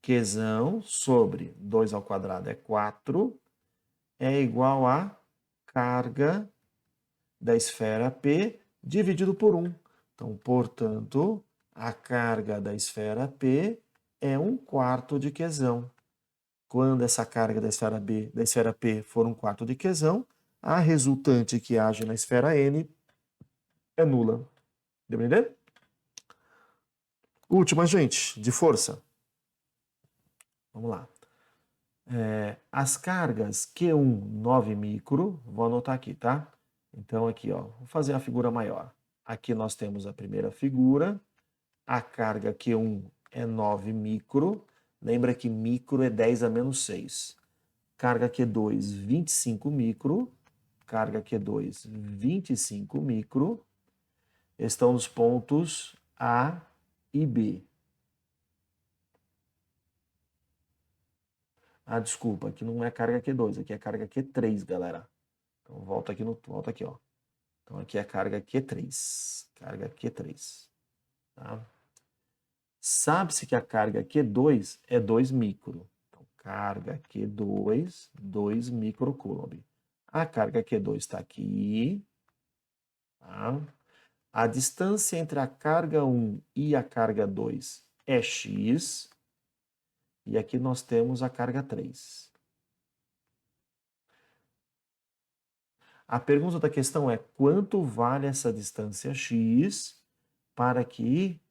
Qzão sobre 2 ao quadrado é 4, é igual a carga da esfera P dividido por 1. Então, portanto, a carga da esfera P é 1/4 de Qzão. Quando essa carga da esfera P for 1/4 de Qzão, a resultante que age na esfera N é nula. Deu pra entender? Última, gente, de força. Vamos lá. As cargas Q1, 9 micro, vou anotar aqui, tá? Então aqui, ó, vou fazer a figura maior. Aqui nós temos a primeira figura, a carga Q1 é 9 micro, lembra que micro é 10 a menos 6. Carga Q2, 25 micro, carga Q2, 25 micro, estão nos pontos A e B. Ah, desculpa, aqui não é carga Q2, aqui é carga Q3, galera. Então volta aqui, ó. Então aqui é a carga Q3, carga Q3, tá? Sabe-se que a carga Q2 é 2 micro. Então, carga Q2, 2 microcoulomb. A carga Q2 está aqui, tá? A distância entre a carga 1 e a carga 2 é x. E aqui nós temos a carga 3. A pergunta da questão é: quanto vale essa distância x para que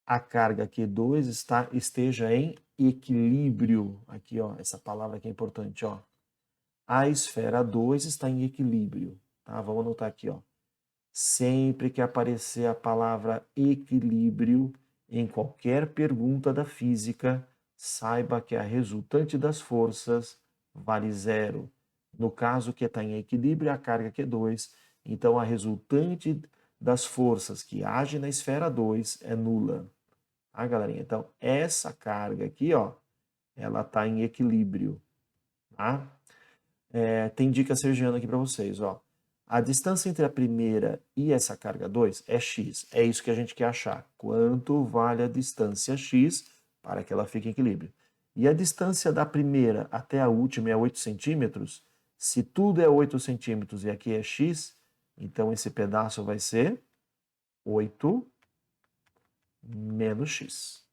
a carga Q2 esteja em equilíbrio? Aqui, ó, essa palavra aqui é importante, ó. A esfera 2 está em equilíbrio, tá? Vamos anotar aqui, ó. Sempre que aparecer a palavra equilíbrio em qualquer pergunta da física, saiba que a resultante das forças vale zero. No caso que está em equilíbrio, a carga Q2, então a resultante das forças que agem na esfera 2 é nula. Tá, galerinha? Então, essa carga aqui, ó, ela está em equilíbrio, tá? Tem dica sergiana aqui para vocês, ó. A distância entre a primeira e essa carga 2 é x. É isso que a gente quer achar. Quanto vale a distância x para que ela fique em equilíbrio? E a distância da primeira até a última é 8 centímetros. Se tudo é 8 centímetros e aqui é x, então esse pedaço vai ser 8 menos x.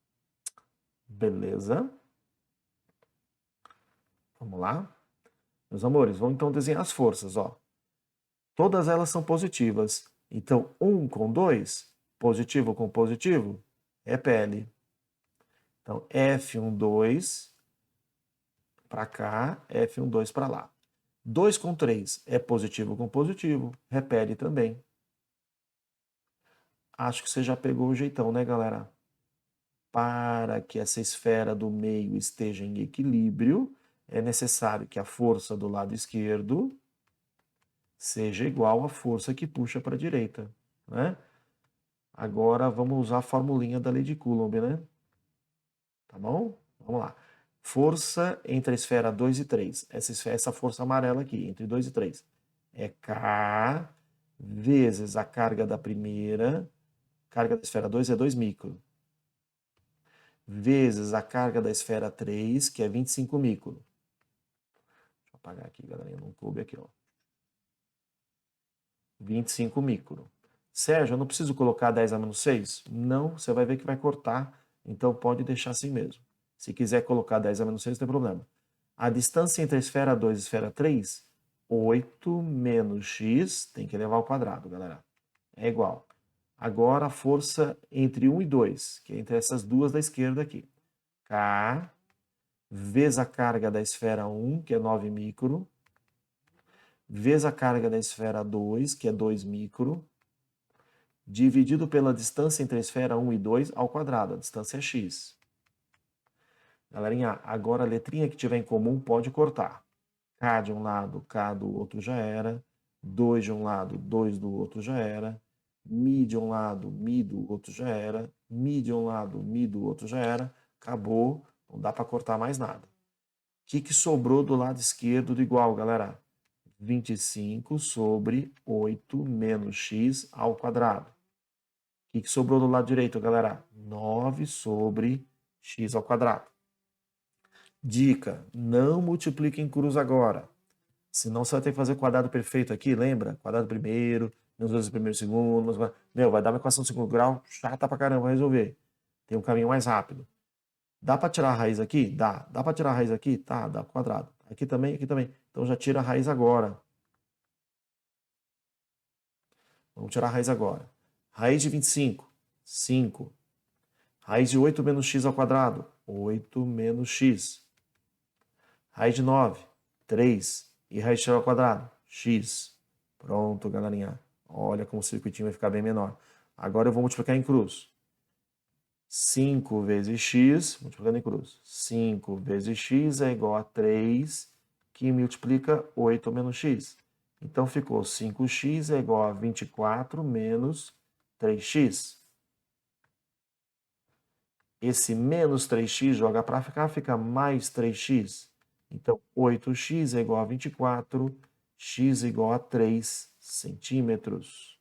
Beleza? Vamos lá? Meus amores, vamos então desenhar as forças, ó. Todas elas são positivas. Então, 1 com 2, positivo com positivo, repele. Então, F12 para cá, F12 para lá. 2 com 3 é positivo com positivo, repele também. Acho que você já pegou o jeitão, né, galera? Para que essa esfera do meio esteja em equilíbrio, é necessário que a força do lado esquerdo seja igual à força que puxa para a direita, né? Agora vamos usar a formulinha da lei de Coulomb, né? Tá bom? Vamos lá. Força entre a esfera 2 e 3. Essa força amarela aqui, entre 2 e 3. É K vezes a carga da primeira. Carga da esfera 2 é 2 micro. Vezes a carga da esfera 3, que é 25 micro. Deixa eu apagar aqui, galera. Não coube aqui, ó. 25 micro. Sérgio, eu não preciso colocar 10 a menos 6? Não, você vai ver que vai cortar. Então pode deixar assim mesmo. Se quiser colocar 10 a menos 6, não tem problema. A distância entre a esfera 2 e a esfera 3, 8 menos x, tem que elevar ao quadrado, galera. É igual. Agora a força entre 1 e 2, que é entre essas duas da esquerda aqui. K vezes a carga da esfera 1, que é 9 micro, vezes a carga da esfera 2, que é 2 micro, dividido pela distância entre a esfera 1 e 2 ao quadrado. A distância é x. Galerinha, agora a letrinha que tiver em comum pode cortar. K de um lado, K do outro já era. 2 de um lado, 2 do outro já era. Mi de um lado, Mi do outro já era. Mi de um lado, Mi do outro já era. Acabou, não dá para cortar mais nada. O que sobrou do lado esquerdo do igual, galera? 25 sobre 8 menos x ao quadrado. O que sobrou do lado direito, galera? 9 sobre x ao quadrado. Dica, não multiplique em cruz agora. Senão você vai ter que fazer quadrado perfeito aqui, lembra? Quadrado primeiro, menos 2 primeiro segundo. Meu, vai dar uma equação de segundo grau chata pra caramba resolver. Tem um caminho mais rápido. Dá para tirar a raiz aqui? Dá. Dá para tirar a raiz aqui? Tá, dá quadrado. Aqui também, aqui também. Então já tira a raiz agora. Vamos tirar a raiz agora. Raiz de 25, 5. Raiz de 8 menos x ao quadrado, 8 menos x. Raiz de 9, 3. E raiz de x ao quadrado, x. Pronto, galerinha. Olha como o circuitinho vai ficar bem menor. Agora eu vou multiplicar em cruz. 5 vezes x, multiplicando em cruz. 5 vezes x é igual a 3, que multiplica 8 menos x. Então ficou 5x é igual a 24 menos 3x. Esse menos 3x joga para cá, fica mais 3x. Então, 8x é igual a 24, x é igual a 3 centímetros.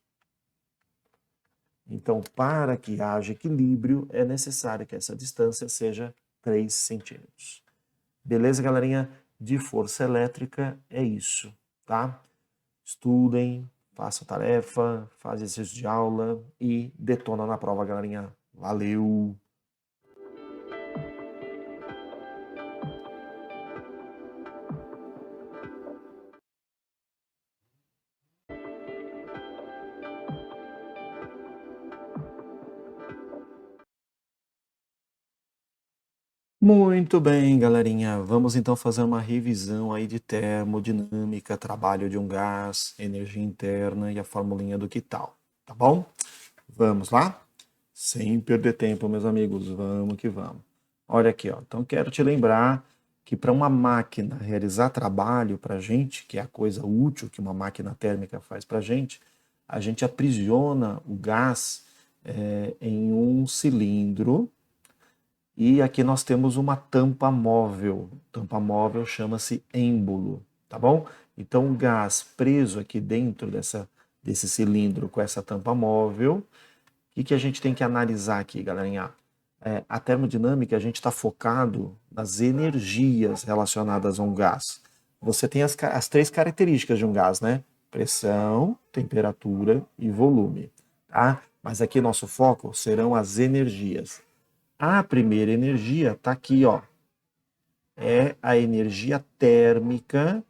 Então, para que haja equilíbrio, é necessário que essa distância seja 3 centímetros. Beleza, galerinha? De força elétrica é isso, tá? Estudem, façam tarefa, fazem exercício de aula e detona na prova, galerinha. Valeu! Muito bem, galerinha. Vamos então fazer uma revisão aí de termodinâmica, trabalho de um gás, energia interna e a formulinha do que tal, tá bom? Vamos lá? Sem perder tempo, meus amigos, vamos que vamos. Olha aqui, ó. Então quero te lembrar que para uma máquina realizar trabalho para a gente, que é a coisa útil que uma máquina térmica faz para a gente aprisiona o gás em um cilindro. E aqui nós temos uma tampa móvel. Tampa móvel chama-se êmbolo. tá bom? Então, o gás preso aqui dentro desse cilindro com essa tampa móvel, o que a gente tem que analisar aqui, galerinha? A termodinâmica, a gente está focado nas energias relacionadas a um gás. Você tem as três características de um gás, né? Pressão, temperatura e volume, tá? Mas aqui nosso foco serão as energias. A primeira energia está aqui, ó. É a energia térmica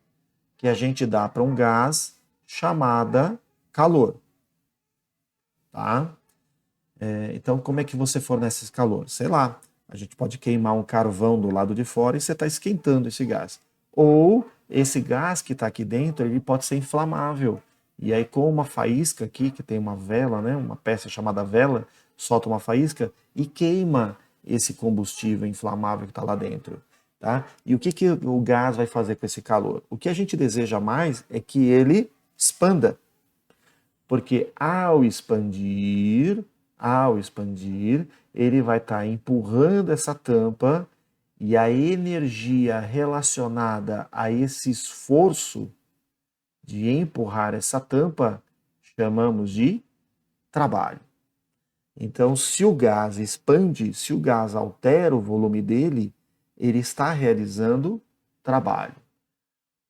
que a gente dá para um gás chamada calor, tá? Então, como é que você fornece esse calor? Sei lá, a gente pode queimar um carvão do lado de fora e você está esquentando esse gás. Ou esse gás que está aqui dentro, ele pode ser inflamável. E aí, com uma faísca aqui, que tem uma vela, né, uma peça chamada vela, solta uma faísca e queima esse combustível inflamável que está lá dentro. Tá? E o que o gás vai fazer com esse calor? O que a gente deseja mais é que ele expanda. Porque ao expandir, ele vai estar empurrando essa tampa e a energia relacionada a esse esforço de empurrar essa tampa chamamos de trabalho. Então, se o gás expande, se o gás altera o volume dele, ele está realizando trabalho.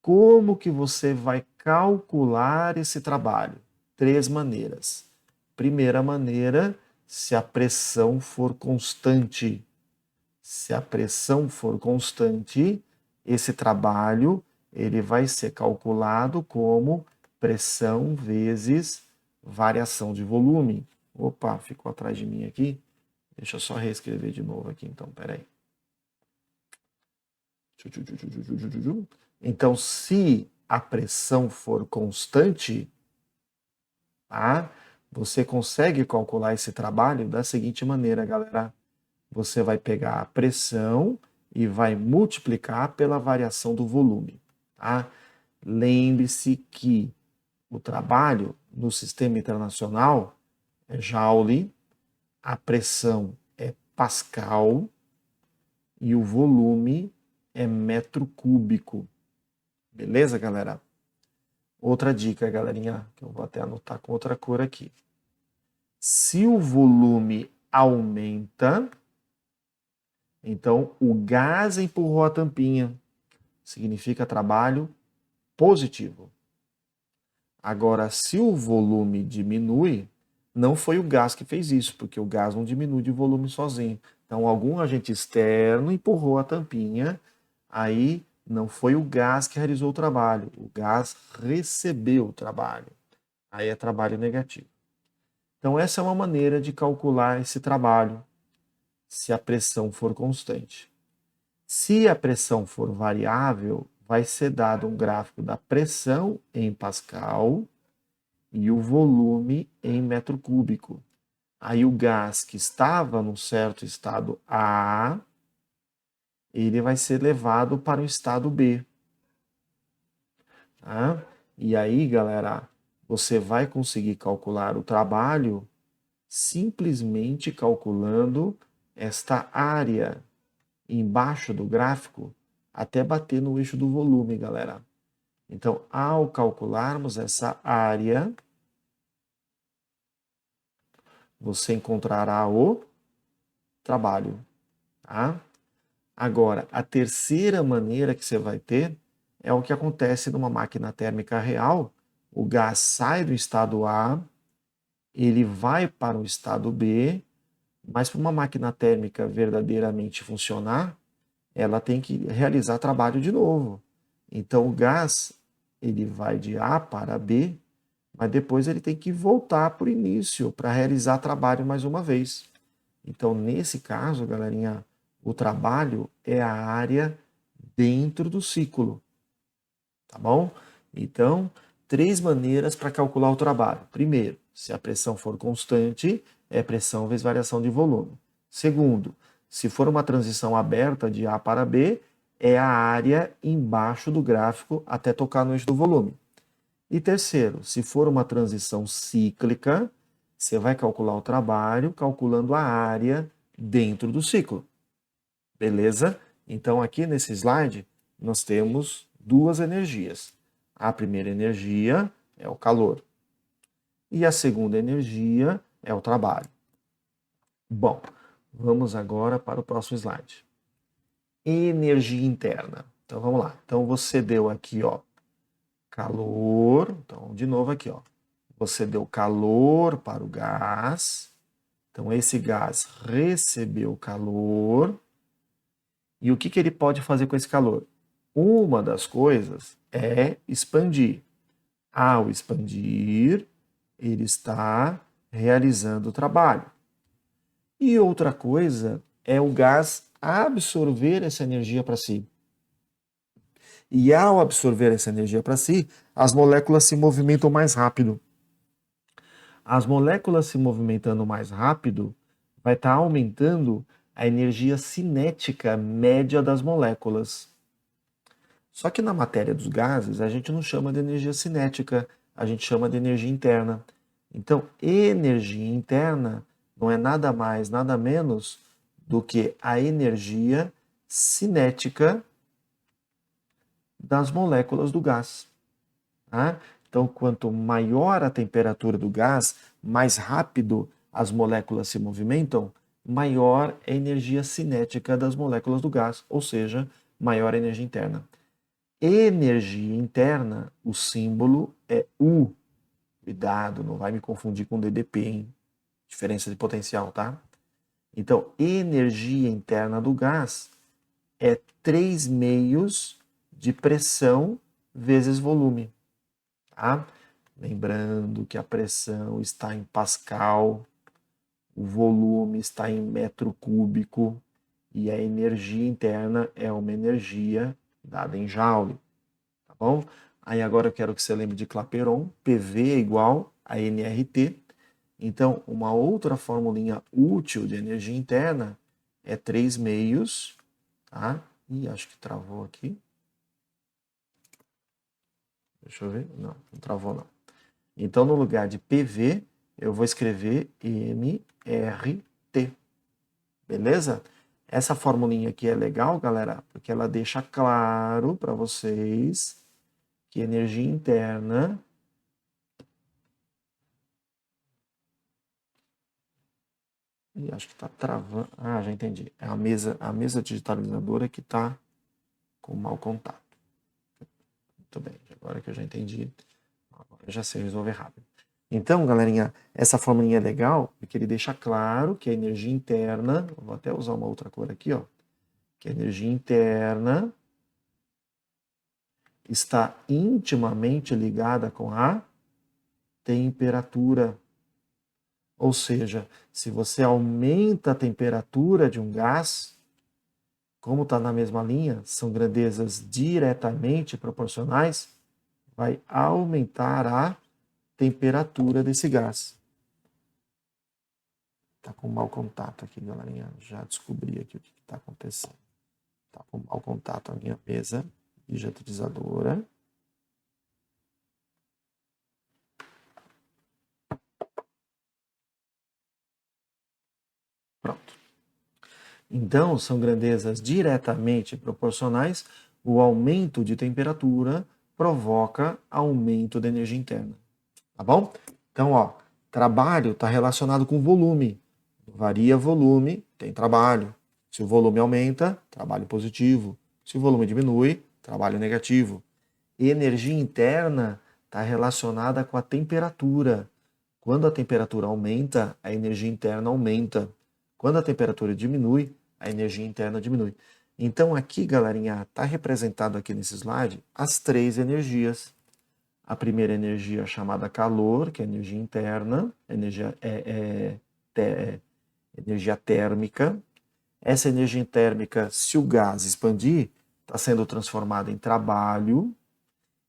Como que você vai calcular esse trabalho? Três maneiras. Primeira maneira, se a pressão for constante. Se a pressão for constante, esse trabalho ele vai ser calculado como pressão vezes variação de volume. Opa, ficou atrás de mim aqui. Deixa eu só reescrever de novo aqui, então, peraí. Então, se a pressão for constante, tá? Você consegue calcular esse trabalho da seguinte maneira, galera. Você vai pegar a pressão e vai multiplicar pela variação do volume. Tá? Lembre-se que o trabalho no sistema internacional é Joule, a pressão é Pascal e o volume é metro cúbico. Beleza, galera? Outra dica, galerinha, que eu vou até anotar com outra cor aqui. Se o volume aumenta, então o gás empurrou a tampinha. Significa trabalho positivo. Agora, se o volume diminui, não foi o gás que fez isso, porque o gás não diminui de volume sozinho. Então, algum agente externo empurrou a tampinha, aí não foi o gás que realizou o trabalho, o gás recebeu o trabalho. Aí é trabalho negativo. Então, essa é uma maneira de calcular esse trabalho, se a pressão for constante. Se a pressão for variável, vai ser dado um gráfico da pressão em Pascal e o volume em metro cúbico. Aí o gás que estava num certo estado A, ele vai ser levado para o estado B. Tá? E aí, galera, você vai conseguir calcular o trabalho simplesmente calculando esta área embaixo do gráfico até bater no eixo do volume, galera. Então, ao calcularmos essa área, você encontrará o trabalho. Tá? Agora, a terceira maneira que você vai ter é o que acontece numa máquina térmica real. O gás sai do estado A, ele vai para o estado B, mas para uma máquina térmica verdadeiramente funcionar, ela tem que realizar trabalho de novo. Então o gás ele vai de A para B, mas depois ele tem que voltar para o início para realizar trabalho mais uma vez. Então nesse caso, galerinha, o trabalho é a área dentro do ciclo, tá bom? Então, três maneiras para calcular o trabalho. Primeiro, se a pressão for constante, é pressão vezes variação de volume. Segundo, se for uma transição aberta de A para B, é a área embaixo do gráfico até tocar no eixo do volume. E terceiro, se for uma transição cíclica, você vai calcular o trabalho calculando a área dentro do ciclo. Beleza? Então aqui nesse slide nós temos duas energias. A primeira energia é o calor. E a segunda energia é o trabalho. Bom, vamos agora para o próximo slide. Energia interna. Então vamos lá. Então você deu aqui, ó, calor. Então de novo aqui, ó. Você deu calor para o gás. Então esse gás recebeu calor. E o que ele pode fazer com esse calor? Uma das coisas é expandir. Ao expandir, ele está realizando o trabalho. E outra coisa é o gás absorver essa energia para si. E ao absorver essa energia para si, as moléculas se movimentam mais rápido. As moléculas se movimentando mais rápido vai estar aumentando a energia cinética média das moléculas. Só que na matéria dos gases, a gente não chama de energia cinética, a gente chama de energia interna. Então, energia interna não é nada mais, nada menos do que a energia cinética das moléculas do gás. Tá? Então, quanto maior a temperatura do gás, mais rápido as moléculas se movimentam, maior é a energia cinética das moléculas do gás, ou seja, maior a energia interna. Energia interna, o símbolo é U. Cuidado, não vai me confundir com DDP, hein? Diferença de potencial, tá? Então, energia interna do gás é 3 meios de pressão vezes volume. Tá? Lembrando que a pressão está em Pascal, o volume está em metro cúbico e a energia interna é uma energia dada em Joule. Tá bom? Aí agora eu quero que você lembre de Clapeyron, PV é igual a nRT. Então, uma outra formulinha útil de energia interna é 3 meios, tá? Ih, acho que travou aqui. Deixa eu ver. Não, não travou não. Então, no lugar de PV, eu vou escrever nRT. Beleza? Essa formulinha aqui é legal, galera, porque ela deixa claro para vocês que energia interna e acho que está travando. Ah, já entendi. É a mesa digitalizadora que está com mau contato. Muito bem, agora que eu já entendi, agora eu já sei resolver rápido. Então, galerinha, essa formulinha é legal porque ele deixa claro que a energia interna, vou até usar uma outra cor aqui, ó, que a energia interna está intimamente ligada com a temperatura. Ou seja, se você aumenta a temperatura de um gás, como está na mesma linha, são grandezas diretamente proporcionais, vai aumentar a temperatura desse gás. Está com mau contato aqui, galerinha. Já descobri aqui o que está acontecendo. Está com mau contato a minha mesa digitalizadora. Pronto. Então, são grandezas diretamente proporcionais. O aumento de temperatura provoca aumento da energia interna. Tá bom? Então, ó, trabalho está relacionado com volume. Varia volume, tem trabalho. Se o volume aumenta, trabalho positivo. Se o volume diminui, trabalho negativo. Energia interna está relacionada com a temperatura. Quando a temperatura aumenta, a energia interna aumenta. Quando a temperatura diminui, a energia interna diminui. Então aqui, galerinha, está representado aqui nesse slide as 3 energias. A primeira energia chamada calor, que é a energia interna, energia térmica. Essa energia térmica, se o gás expandir, está sendo transformada em trabalho.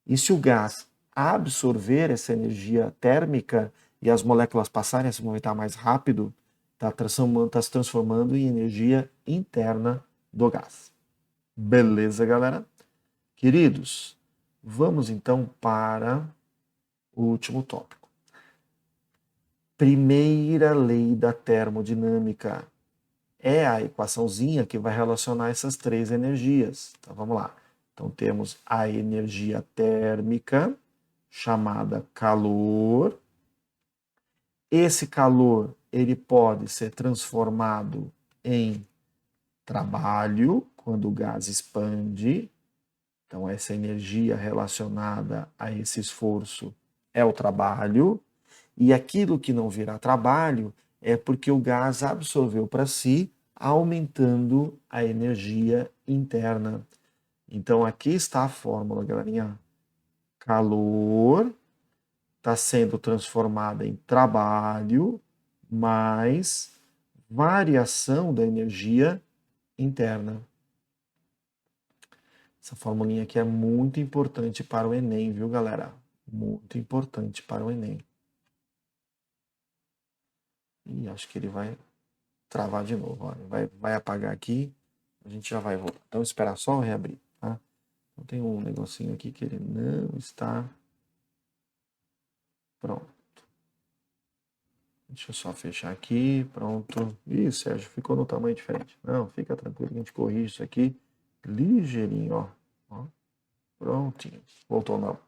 E se o gás absorver essa energia térmica e as moléculas passarem a se movimentar mais rápido, está se transformando em energia interna do gás. Beleza, galera? Queridos, vamos então para o último tópico. Primeira lei da termodinâmica. É a equaçãozinha que vai relacionar essas 3 energias. Então vamos lá. Então, temos a energia térmica, chamada calor. Esse calor, ele pode ser transformado em trabalho, quando o gás expande. Então, essa energia relacionada a esse esforço é o trabalho. E aquilo que não virá trabalho é porque o gás absorveu para si, aumentando a energia interna. Então, aqui está a fórmula, galerinha. Calor está sendo transformada em trabalho mais variação da energia interna. Essa formulinha aqui é muito importante para o Enem, viu, galera? Muito importante para o Enem. E acho que ele vai travar de novo. Olha. Vai apagar aqui, a gente já vai voltar. Então, esperar só reabrir, tá? Então, tem um negocinho aqui que ele não está pronto. Deixa eu só fechar aqui, pronto. Ih, Sérgio, ficou no tamanho diferente. Não, fica tranquilo que a gente corrige isso aqui ligeirinho, ó. Prontinho. Voltou não.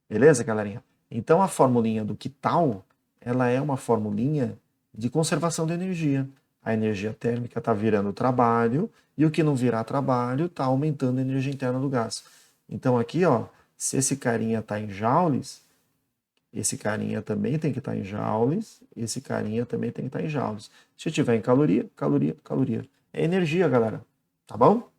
Beleza, galerinha? Então, a formulinha do que tal, ela é uma formulinha de conservação de energia. A energia térmica está virando trabalho e o que não virar trabalho está aumentando a energia interna do gás. Então, aqui, ó, se esse carinha está em joules, esse carinha também tem que estar em joules, esse carinha também tem que estar em joules. Se tiver em caloria, caloria, caloria. É energia, galera. Tá bom?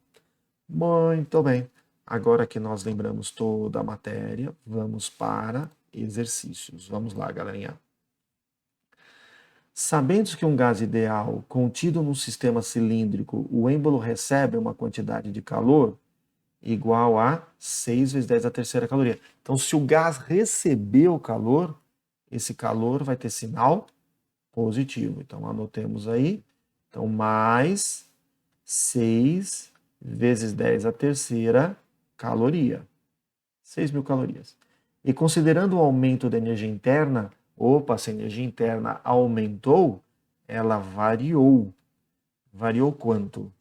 Muito bem. Agora que nós lembramos toda a matéria, vamos para exercícios. Vamos lá, galerinha. Sabendo que um gás ideal contido num sistema cilíndrico, o êmbolo recebe uma quantidade de calor igual a 6 vezes 10 a terceira caloria. Então, se o gás recebeu calor, esse calor vai ter sinal positivo. Então, anotemos aí. Então, mais 6 vezes 10 a terceira caloria. 6.000 calorias. E considerando o aumento da energia interna, se a energia interna aumentou, ela variou. Variou quanto?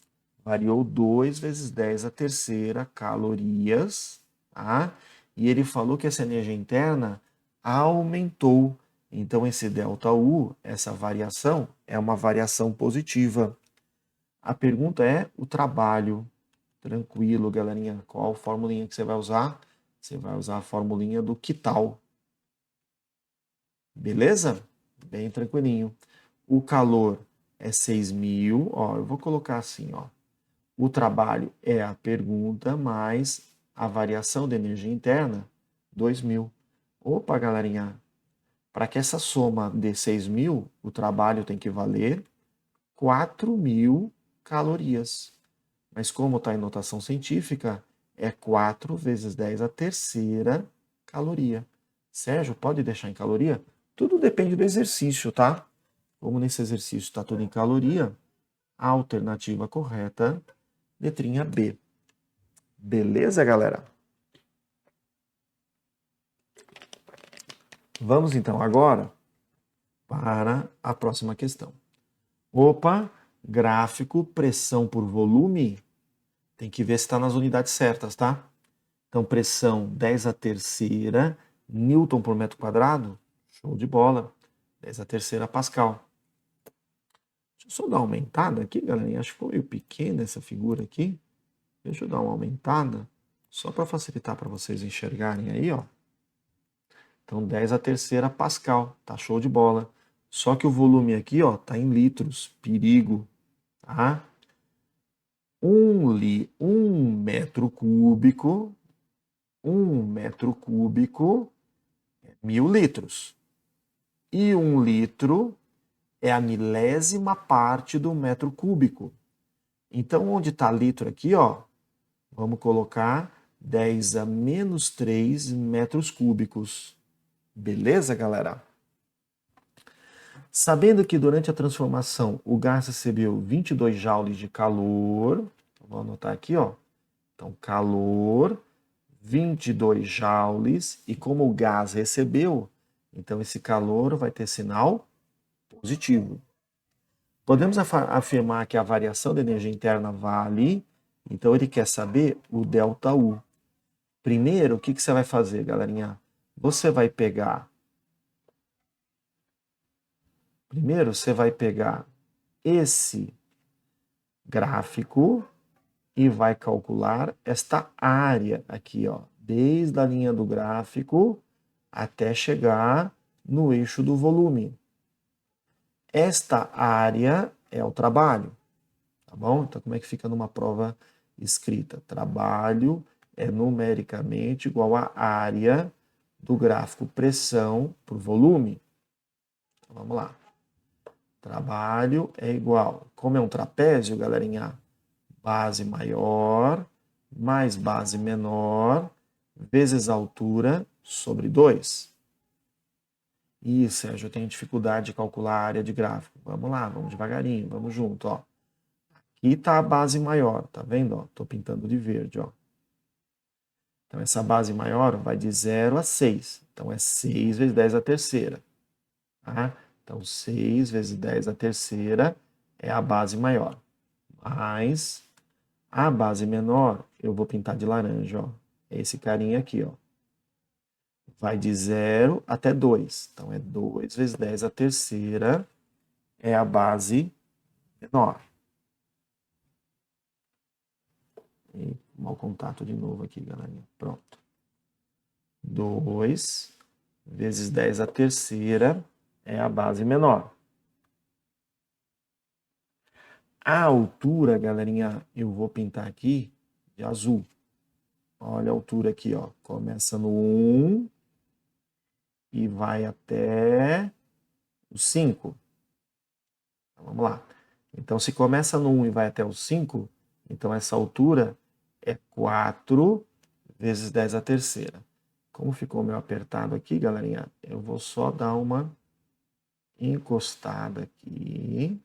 Variou 2 vezes 10 a terceira calorias, tá? E ele falou que essa energia interna aumentou. Então, esse ΔU, essa variação, é uma variação positiva. A pergunta é o trabalho. Tranquilo, galerinha. Qual a formulinha que você vai usar? Você vai usar a formulinha do que tal. Beleza? Bem tranquilinho. O calor é 6.000. Ó, eu vou colocar assim, ó. O trabalho é a pergunta, mais a variação da energia interna, 2.000. Opa, galerinha. Para que essa soma dê 6.000, o trabalho tem que valer 4.000 calorias. Mas como está em notação científica, é 4 vezes 10 a terceira caloria. Sérgio, pode deixar em caloria? Tudo depende do exercício, tá? Como nesse exercício está tudo em caloria, a alternativa correta, letrinha B. Beleza, galera? Vamos então agora para a próxima questão. Opa, gráfico, pressão por volume. Tem que ver se está nas unidades certas, tá? Então, pressão 10 a terceira, Newton por metro quadrado. Show de bola. 10 a terceira Pascal. Deixa eu só dar uma aumentada aqui, galera. Acho que ficou meio pequena essa figura aqui. Deixa eu dar uma aumentada, só para facilitar para vocês enxergarem aí, ó. Então, 10 a terceira Pascal. Tá show de bola. Só que o volume aqui, ó, tá em litros. Perigo, tá? 1 metro cúbico, 1.000 litros. E 1 litro é a milésima parte do metro cúbico. Então, onde está litro aqui, ó, vamos colocar 10 a menos 3 metros cúbicos. Beleza, galera? Sabendo que durante a transformação o gás recebeu 22 joules de calor, vou anotar aqui, ó. Então, calor, 22 joules, e como o gás recebeu, então esse calor vai ter sinal positivo. Podemos afirmar que a variação da energia interna vale Então, ele quer saber o ΔU. Primeiro, o que você vai fazer, galerinha? Você vai pegar... Primeiro, você vai pegar esse gráfico e vai calcular esta área aqui, ó, desde a linha do gráfico até chegar no eixo do volume. Esta área é o trabalho, tá bom? Então, como é que fica numa prova escrita? Trabalho é numericamente igual à área do gráfico pressão por volume. Então, vamos lá. Trabalho é igual, como é um trapézio, galerinha, base maior mais base menor vezes a altura sobre 2. Ih, Sérgio, eu tenho dificuldade de calcular a área de gráfico. Vamos lá, vamos devagarinho, vamos junto, ó. Aqui está a base maior, tá vendo? Ó, tô pintando de verde, ó. Então, essa base maior vai de 0 a 6. Então, é 6 vezes 10 a terceira. Tá? Então, 6 vezes 10 a terceira é a base maior. Mais a base menor, eu vou pintar de laranja, ó. É esse carinha aqui, ó. Vai de 0 até 2. Então, é 2 vezes 10 a terceira é a base menor. E mau contato de novo aqui, galera. Pronto. 2 vezes 10 a terceira é a base menor. A altura, galerinha, eu vou pintar aqui de azul. Olha a altura aqui, ó. Começa no 1 e vai até o 5. Então, vamos lá. Então, se começa no 1 e vai até o 5, então essa altura é 4 vezes 10 a terceira. Como ficou meio apertado aqui, galerinha, eu vou só dar uma encostada aqui.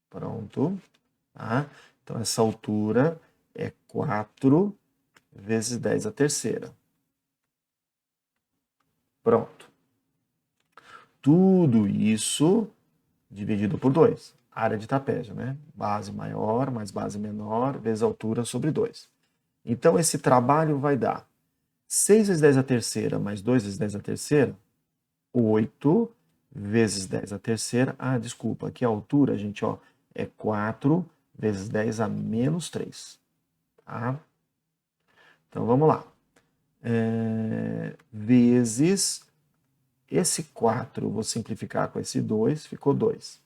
Pronto. Tá? Então, essa altura é 4 vezes 10 a terceira. Pronto. Tudo isso dividido por 2. Área de trapézio, né? Base maior mais base menor vezes altura sobre 2. Então, esse trabalho vai dar 6 vezes 10 a terceira mais 2 vezes 10 a terceira, 8 vezes 10 a terceira. Ah, desculpa, aqui a altura, gente, ó, é 4 vezes 10 a menos 3. Tá? Então, vamos lá. Vezes esse 4, vou simplificar com esse 2, ficou 2.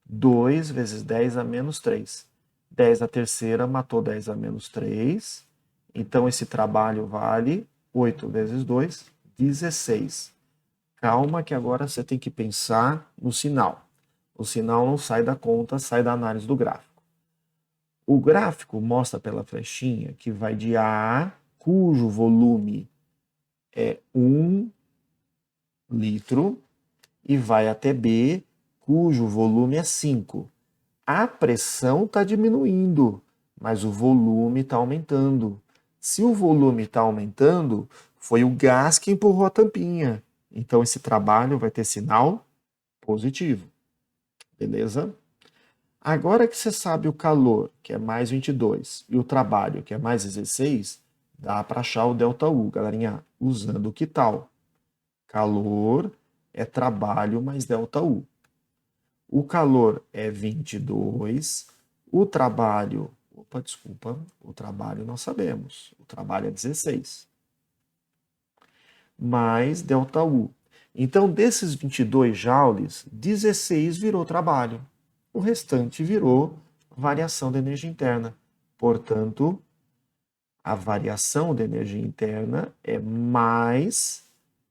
2 vezes 10 a menos 3. 10 a terceira matou 10 a menos 3. Então, esse trabalho vale 8 vezes 2, 16. Calma que agora você tem que pensar no sinal. O sinal não sai da conta, sai da análise do gráfico. O gráfico mostra pela flechinha que vai de A, cujo volume é 1 litro, e vai até B, cujo volume é 5. A pressão está diminuindo, mas o volume está aumentando. Se o volume está aumentando, foi o gás que empurrou a tampinha. Então, esse trabalho vai ter sinal positivo. Beleza? Agora que você sabe o calor, que é mais 22, e o trabalho, que é mais 16, dá para achar o ΔU, galerinha, usando o que tal? Calor é trabalho mais ΔU. O calor é 22, o trabalho... Opa, desculpa, o trabalho nós sabemos. O trabalho é 16. Mais ΔU. Então, desses 22 joules, 16 virou trabalho. O restante virou variação da energia interna. Portanto, a variação da energia interna é mais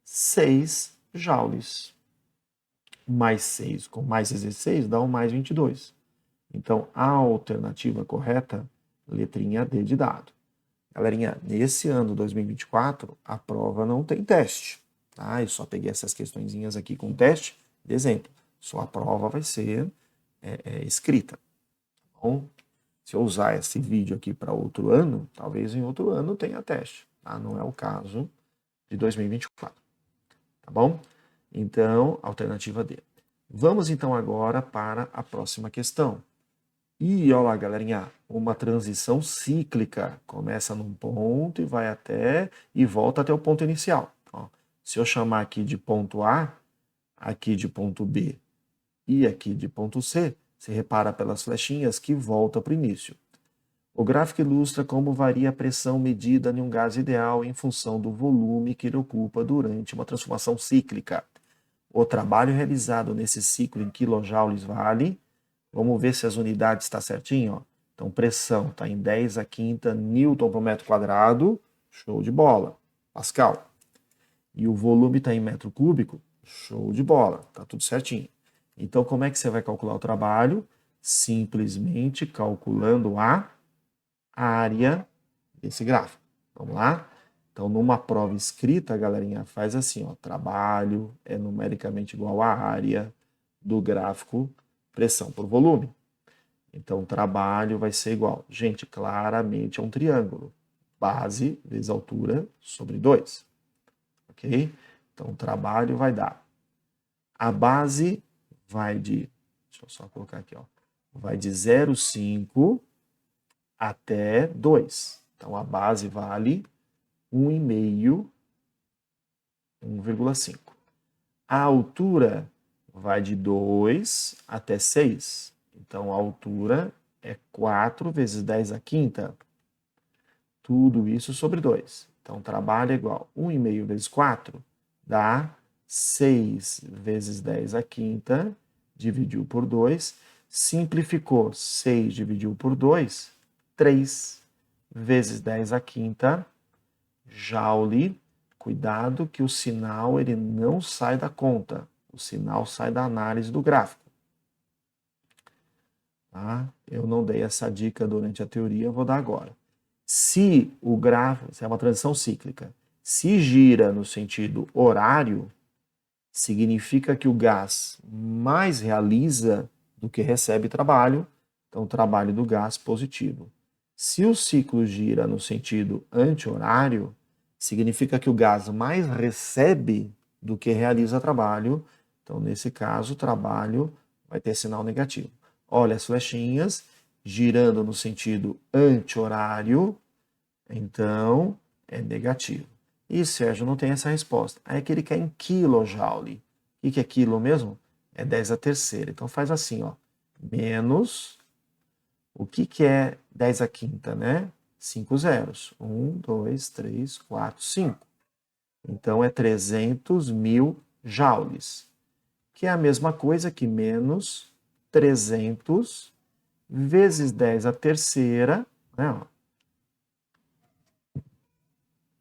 6 joules. Mais 6 com mais 16 dá um mais 22. Então, a alternativa correta, letrinha D de dado. Galerinha, nesse ano 2024, a prova não tem teste. Tá? Eu só peguei essas questõezinhas aqui com teste de exemplo. Só a prova vai ser escrita. Bom, se eu usar esse vídeo aqui para outro ano, talvez em outro ano tenha teste. Tá? Não é o caso de 2024. Tá bom? Então, alternativa D. Vamos então agora para a próxima questão. E olha lá, galerinha, uma transição cíclica. Começa num ponto e vai até e volta até o ponto inicial. Ó, se eu chamar aqui de ponto A, aqui de ponto B e aqui de ponto C, você repara pelas flechinhas que volta para o início. O gráfico ilustra como varia a pressão medida em um gás ideal em função do volume que ele ocupa durante uma transformação cíclica. O trabalho realizado nesse ciclo em quilojoules vale. Vamos ver se as unidades estão certinho. Ó. Então, pressão está em 10 a quinta Newton por metro quadrado. Show de bola. Pascal. E o volume está em metro cúbico. Show de bola. Está tudo certinho. Então, como é que você vai calcular o trabalho? Simplesmente calculando a área desse gráfico. Vamos lá? Então, numa prova escrita, galerinha, faz assim, ó, trabalho é numericamente igual à área do gráfico pressão por volume. Então, o trabalho vai ser igual. Gente, claramente é um triângulo. Base vezes altura sobre 2. Ok? Então, o trabalho vai dar. A base vai de... Deixa eu só colocar aqui, ó. Vai de 0,5 até 2. Então, a base vale 1,5, 1,5. A altura vai de 2 até 6. Então, a altura é 4 vezes 10 a quinta. Tudo isso sobre 2. Então, trabalho é igual 1,5 vezes 4 dá 6 vezes 10 a quinta, dividiu por 2. Simplificou, 6 dividiu por 2, 3 vezes 10 a quinta, joule. Cuidado que o sinal ele não sai da conta. O sinal sai da análise do gráfico. Tá? Eu não dei essa dica durante a teoria, eu vou dar agora. Se o gráfico, se é uma transição cíclica, se gira no sentido horário, significa que o gás mais realiza do que recebe trabalho, então o trabalho do gás positivo. Se o ciclo gira no sentido anti-horário, significa que o gás mais recebe do que realiza trabalho, então nesse caso o trabalho vai ter sinal negativo. Olha as flechinhas girando no sentido anti-horário, então é negativo. E Sérgio não tem essa resposta. Aí é que ele quer em kilojoule. O que é quilo mesmo? É 10 a terceira. Então faz assim, ó. Menos, o que é 10 a quinta, né? 5 zeros. 1, 2, 3, 4, 5. Então é 300 mil joules. Que é a mesma coisa que menos 300 vezes 10 a terceira, né?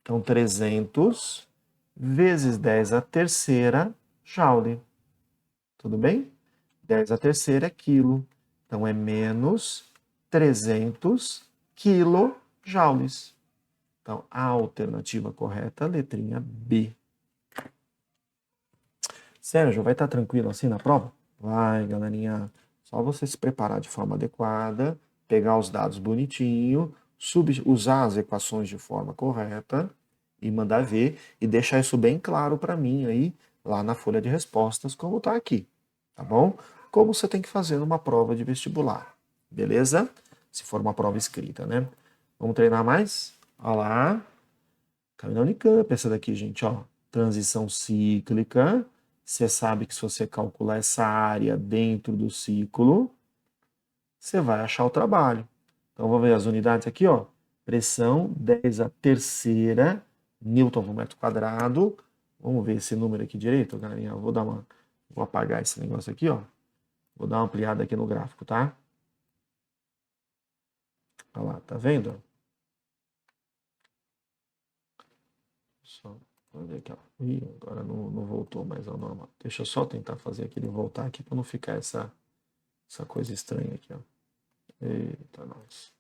Então, 300 vezes 10 a terceira joule. Tudo bem? 10 a terceira é quilo. Então, é menos 300 quilojoules. Então, a alternativa correta, letrinha B. Sérgio, vai estar tranquilo assim na prova? Vai, galerinha. Só você se preparar de forma adequada, pegar os dados bonitinho, usar as equações de forma correta e mandar ver e deixar isso bem claro para mim aí, lá na folha de respostas, como está aqui, tá bom? Como você tem que fazer numa prova de vestibular, beleza? Se for uma prova escrita, né? Vamos treinar mais? Olha lá. Caminho da Unicamp, essa daqui, gente, ó. Transição cíclica. Você sabe que se você calcular essa área dentro do ciclo, você vai achar o trabalho. Então, vamos ver as unidades aqui, ó. Pressão 10 a terceira Newton por metro quadrado. Vamos ver esse número aqui direito, galerinha. Eu vou apagar esse negócio aqui, ó. Vou dar uma ampliada aqui no gráfico, tá? Olha lá, tá vendo? Só, vamos ver aqui, ó. Ih, agora não voltou mais ao normal. Deixa eu só tentar fazer aquele voltar aqui para não ficar essa coisa estranha aqui, ó. Eita, nós.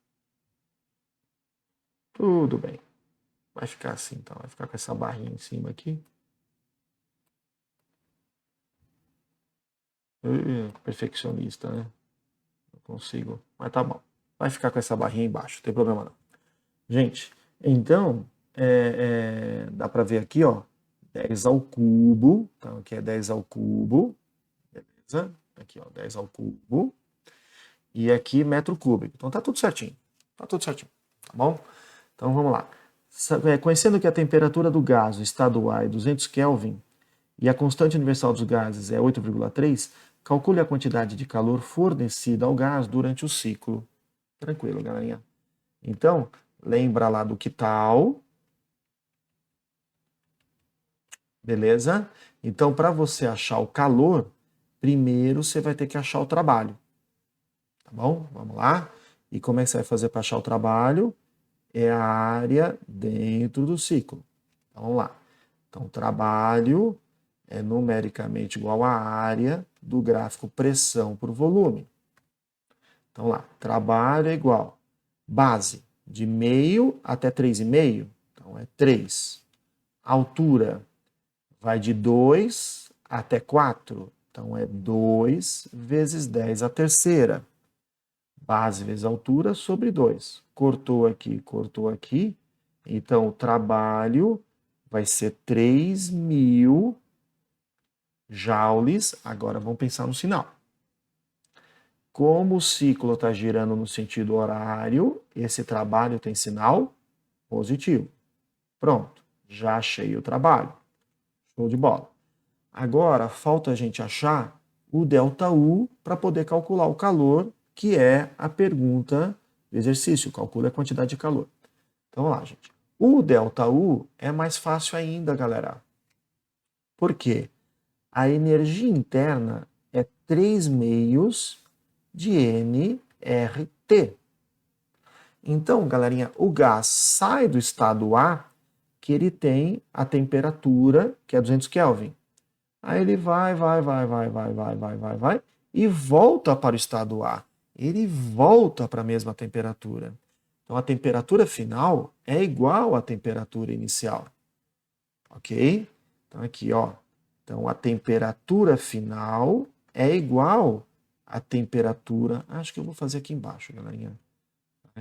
Tudo bem. Vai ficar assim, então. Vai ficar com essa barrinha em cima aqui. Perfeccionista, né? Não consigo. Mas tá bom. Vai ficar com essa barrinha embaixo. Não tem problema não. Gente, então, dá para ver aqui, ó. 10 ao cubo. Então, aqui é 10 ao cubo. Beleza? Aqui, ó. 10 ao cubo. e aqui metro cúbico. Então tá tudo certinho. Tá tudo certinho, tá bom? Então vamos lá. Conhecendo que a temperatura do gás, o estado A, é 200 Kelvin e a constante universal dos gases é 8,3, calcule a quantidade de calor fornecida ao gás durante o ciclo. Tranquilo, galerinha. Então, lembra lá do que tal. Beleza? Então, para você achar o calor, primeiro você vai ter que achar o trabalho. Tá bom? Vamos lá? E como é que você vai fazer para achar o trabalho? É a área dentro do ciclo. Então, vamos lá. Então, trabalho é numericamente igual à área do gráfico pressão por volume. Então, lá, trabalho é igual base de meio até 3,5. Então, é 3. Altura vai de 2 até 4. Então, é 2 vezes 10 a terceira. Base vezes altura sobre 2. Cortou aqui. Então, o trabalho vai ser 3.000 joules. Agora, vamos pensar no sinal. Como o ciclo está girando no sentido horário, esse trabalho tem sinal positivo. Pronto, já achei o trabalho. Show de bola. Agora, falta a gente achar o ΔU para poder calcular o calor, que é a pergunta do exercício. Calcula a quantidade de calor. Então, vamos lá, gente. O ΔU é mais fácil ainda, galera. Por quê? A energia interna é 3 meios de nRT. Então, galerinha, o gás sai do estado A, que ele tem a temperatura, que é 200 Kelvin. Aí ele vai, e volta para o estado A. Ele volta para a mesma temperatura. Então, a temperatura final é igual à temperatura inicial. Ok? Então, aqui, ó. Então, a temperatura final é igual à temperatura... Acho que eu vou fazer aqui embaixo, galerinha.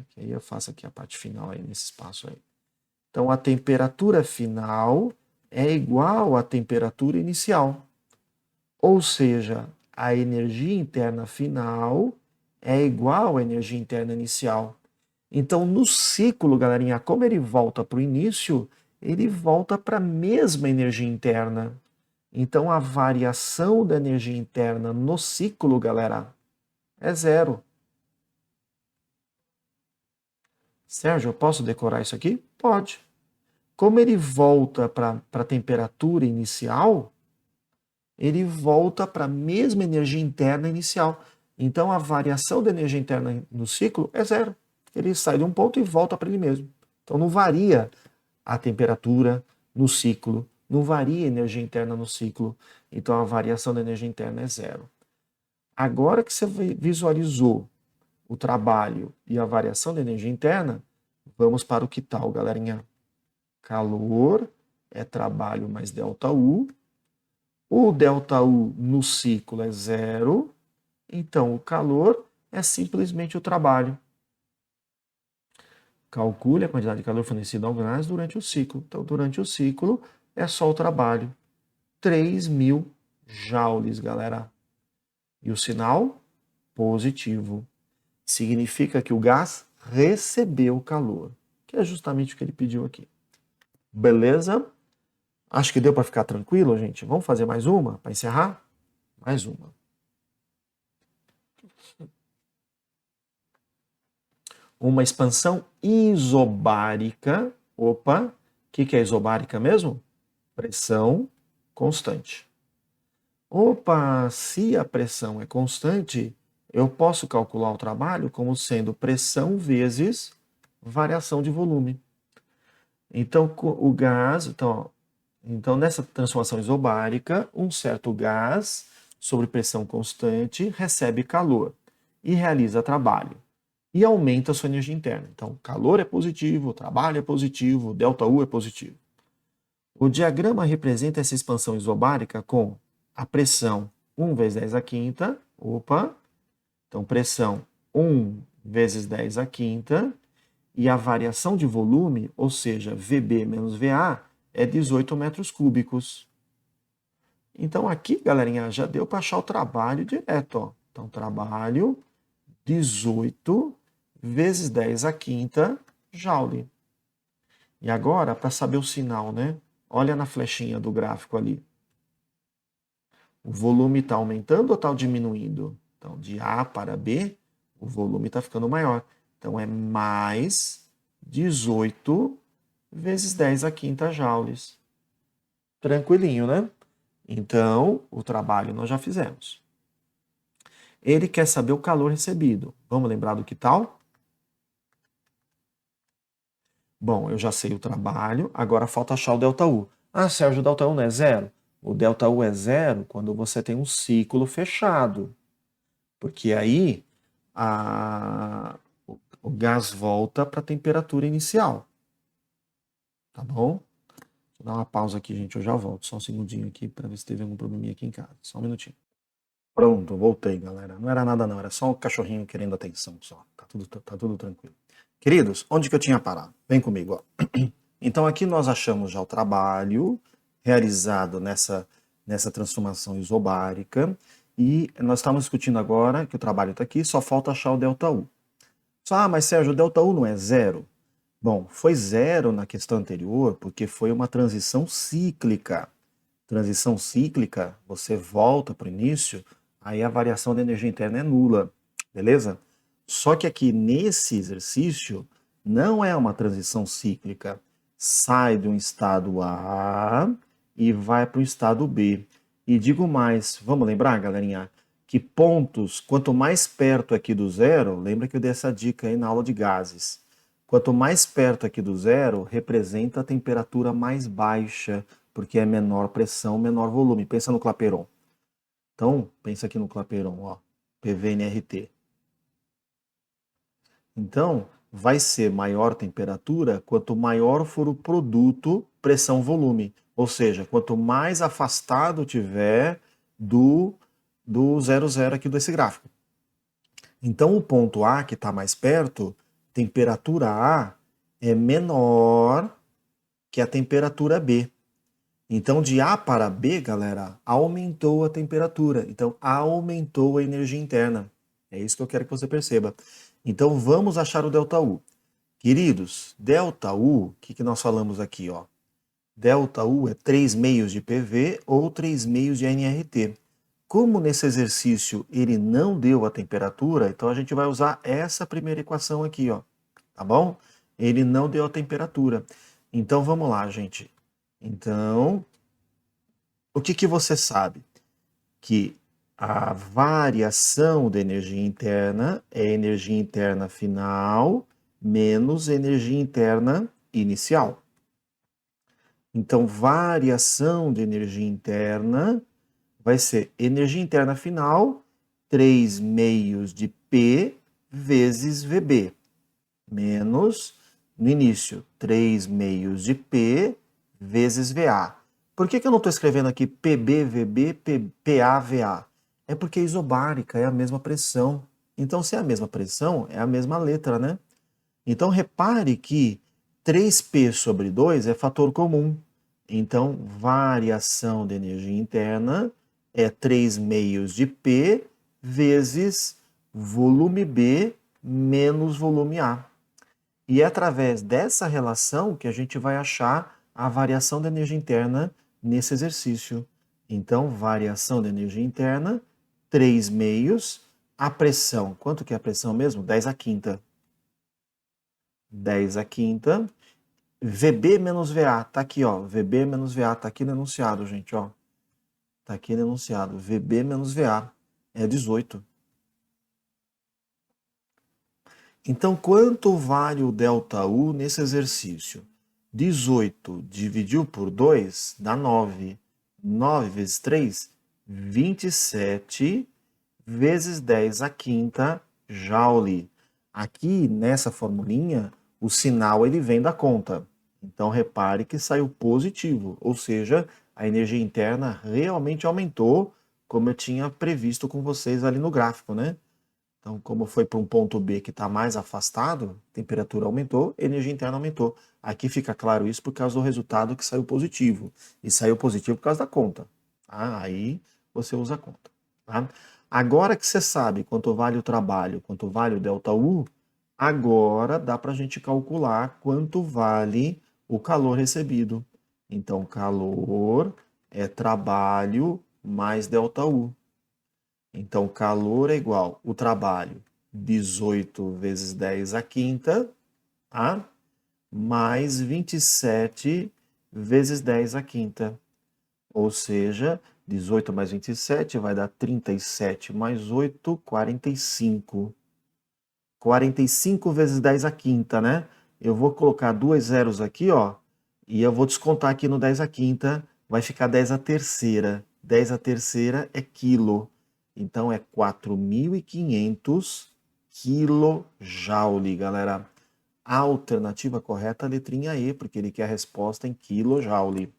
Que aí eu faço aqui a parte final aí, nesse espaço aí. Então, a temperatura final é igual à temperatura inicial. Ou seja, a energia interna final é igual à energia interna inicial. Então, no ciclo, galerinha, como ele volta para o início, ele volta para a mesma energia interna. Então, a variação da energia interna no ciclo, galera, é zero. Sérgio, eu posso decorar isso aqui? Pode. Como ele volta para a temperatura inicial, ele volta para a mesma energia interna inicial. Então, a variação da energia interna no ciclo é zero. Ele sai de um ponto e volta para ele mesmo. Então, não varia a temperatura no ciclo, não varia a energia interna no ciclo. Então, a variação da energia interna é zero. Agora que você visualizou o trabalho e a variação da energia interna, vamos para o que tal, galerinha? Calor é trabalho mais ΔU. O ΔU no ciclo é zero, então o calor é simplesmente o trabalho. Calcule a quantidade de calor fornecida ao gás durante o ciclo. Então, durante o ciclo, é só o trabalho. 3.000 joules, galera. E o sinal? Positivo. Significa que o gás recebeu calor, que é justamente o que ele pediu aqui. Beleza? Acho que deu para ficar tranquilo, gente. Vamos fazer mais uma para encerrar? Mais uma. Uma expansão isobárica. Opa, o que é isobárica mesmo? Pressão constante. Opa, se a pressão é constante, eu posso calcular o trabalho como sendo pressão vezes variação de volume. Então, o gás, então nessa transformação isobárica, um certo gás sob pressão constante recebe calor e realiza trabalho e aumenta a sua energia interna. Então, calor é positivo, trabalho é positivo, ΔU é positivo. O diagrama representa essa expansão isobárica com a pressão 1 vezes 10 a quinta, então pressão 1 vezes 10 a quinta, e a variação de volume, ou seja, VB menos VA, é 18 metros cúbicos. Então aqui, galerinha, já deu para achar o trabalho direto. Ó. Então, trabalho 18 vezes 10 à quinta joule. E agora, para saber o sinal, né? Olha na flechinha do gráfico ali. O volume está aumentando ou está diminuindo? Então, de A para B, o volume está ficando maior. Então, é mais 18 vezes 10 à quinta joules. Tranquilinho, né? Então, o trabalho nós já fizemos. Ele quer saber o calor recebido. Vamos lembrar do que tal? Bom, eu já sei o trabalho, agora falta achar o ΔU. Ah, Sérgio, o ΔU não é zero? O ΔU é zero quando você tem um ciclo fechado. Porque aí o gás volta para a temperatura inicial. Tá bom? Vou dar uma pausa aqui, gente. Eu já volto. Só um segundinho aqui para ver se teve algum probleminha aqui em casa. Só um minutinho. Pronto, voltei, galera. Não era nada não, era só um cachorrinho querendo atenção só. Tá tudo tranquilo. Queridos, onde que eu tinha parado? Vem comigo, ó. Então aqui nós achamos já o trabalho realizado nessa transformação isobárica e nós estamos discutindo agora que o trabalho está aqui, só falta achar o ΔU. Mas Sérgio, o ΔU não é zero? Bom, foi zero na questão anterior porque foi uma transição cíclica. Transição cíclica, você volta para o início, aí a variação da energia interna é nula, beleza? Só que aqui nesse exercício não é uma transição cíclica. Sai de um estado A e vai para o estado B. E digo mais, vamos lembrar, galerinha, que pontos, quanto mais perto aqui do zero, lembra que eu dei essa dica aí na aula de gases. Quanto mais perto aqui do zero, representa a temperatura mais baixa, porque é menor pressão, menor volume. Pensa no Clapeyron. Então, pensa aqui no Clapeyron, ó, PV/nRT. Então, vai ser maior temperatura quanto maior for o produto pressão-volume. Ou seja, quanto mais afastado tiver do 00 aqui desse gráfico. Então, o ponto A, que está mais perto, temperatura A é menor que a temperatura B. Então, de A para B, galera, aumentou a temperatura. Então, aumentou a energia interna. É isso que eu quero que você perceba. Então, vamos achar o ΔU. Queridos, ΔU, o que nós falamos aqui? Ó? ΔU é 3 meios de PV ou 3 meios de nRT. Como nesse exercício ele não deu a temperatura, então a gente vai usar essa primeira equação aqui, ó. Tá bom? Ele não deu a temperatura. Então, vamos lá, gente. Então, o que você sabe? Que a variação da energia interna é energia interna final menos energia interna inicial. Então, variação de energia interna vai ser energia interna final, 3 meios de P vezes VB, menos, no início, 3 meios de P vezes VA. Por que eu não estou escrevendo aqui PB, VB, PA, VA? É porque é isobárica, é a mesma pressão. Então, se é a mesma pressão, é a mesma letra, né? Então, repare que 3P sobre 2 é fator comum. Então, variação de energia interna é 3 meios de P vezes volume B menos volume A. E é através dessa relação que a gente vai achar a variação da energia interna nesse exercício. Então, variação da energia interna, 3 meios, a pressão. Quanto que é a pressão mesmo? 10 à quinta. 10 à quinta. VB menos VA, tá aqui, ó. VB menos VA, tá aqui no enunciado, gente, ó. Tá aqui no enunciado. VB menos VA é 18. Então, quanto vale o ΔU nesse exercício? 18 dividido por 2 dá 9. 9 vezes 3, 27 vezes 10 à quinta joule. Aqui, nessa formulinha, o sinal ele vem da conta. Então, repare que saiu positivo, ou seja, a energia interna realmente aumentou, como eu tinha previsto com vocês ali no gráfico, né? Então, como foi para um ponto B que está mais afastado, a temperatura aumentou, a energia interna aumentou. Aqui fica claro isso por causa do resultado que saiu positivo. E saiu positivo por causa da conta. Tá? Aí você usa a conta. Tá? Agora que você sabe quanto vale o trabalho, quanto vale o ΔU, agora dá para a gente calcular quanto vale o calor recebido. Então, calor é trabalho mais ΔU. Então, calor é igual o trabalho 18 vezes 10 à quinta, tá? Mais 27 vezes 10 à quinta. Ou seja, 18 mais 27 vai dar 37 mais 8, 45. 45 vezes 10 à quinta, né? Eu vou colocar duas zeros aqui, ó, e eu vou descontar aqui no 10 à quinta, vai ficar 10 à terceira. 10 à terceira é quilo. Então é 4.500 kJ, galera. A alternativa correta é a letrinha E, porque ele quer a resposta em kJ.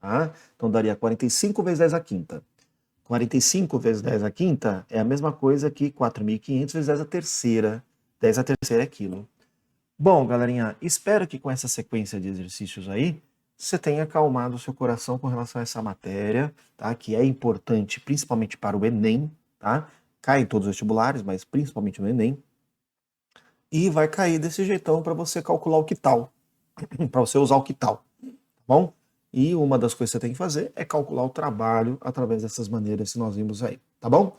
Tá? Então daria 45 vezes 10 à quinta. 45 vezes 10 à quinta é a mesma coisa que 4.500 vezes 10 à terceira. 10 à terceira é quilo. Bom, galerinha, espero que com essa sequência de exercícios aí, você tenha acalmado o seu coração com relação a essa matéria, tá? Que é importante principalmente para o Enem, tá? Cai em todos os vestibulares, mas principalmente no Enem. E vai cair desse jeitão para você calcular o quital, para você usar o quital, tá bom? E uma das coisas que você tem que fazer é calcular o trabalho através dessas maneiras que nós vimos aí, tá bom?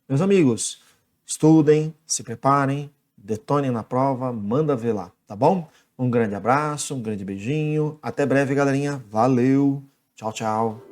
Meus amigos, estudem, se preparem, detonem na prova, manda ver lá, tá bom? Um grande abraço, um grande beijinho, até breve, galerinha. Valeu, tchau, tchau.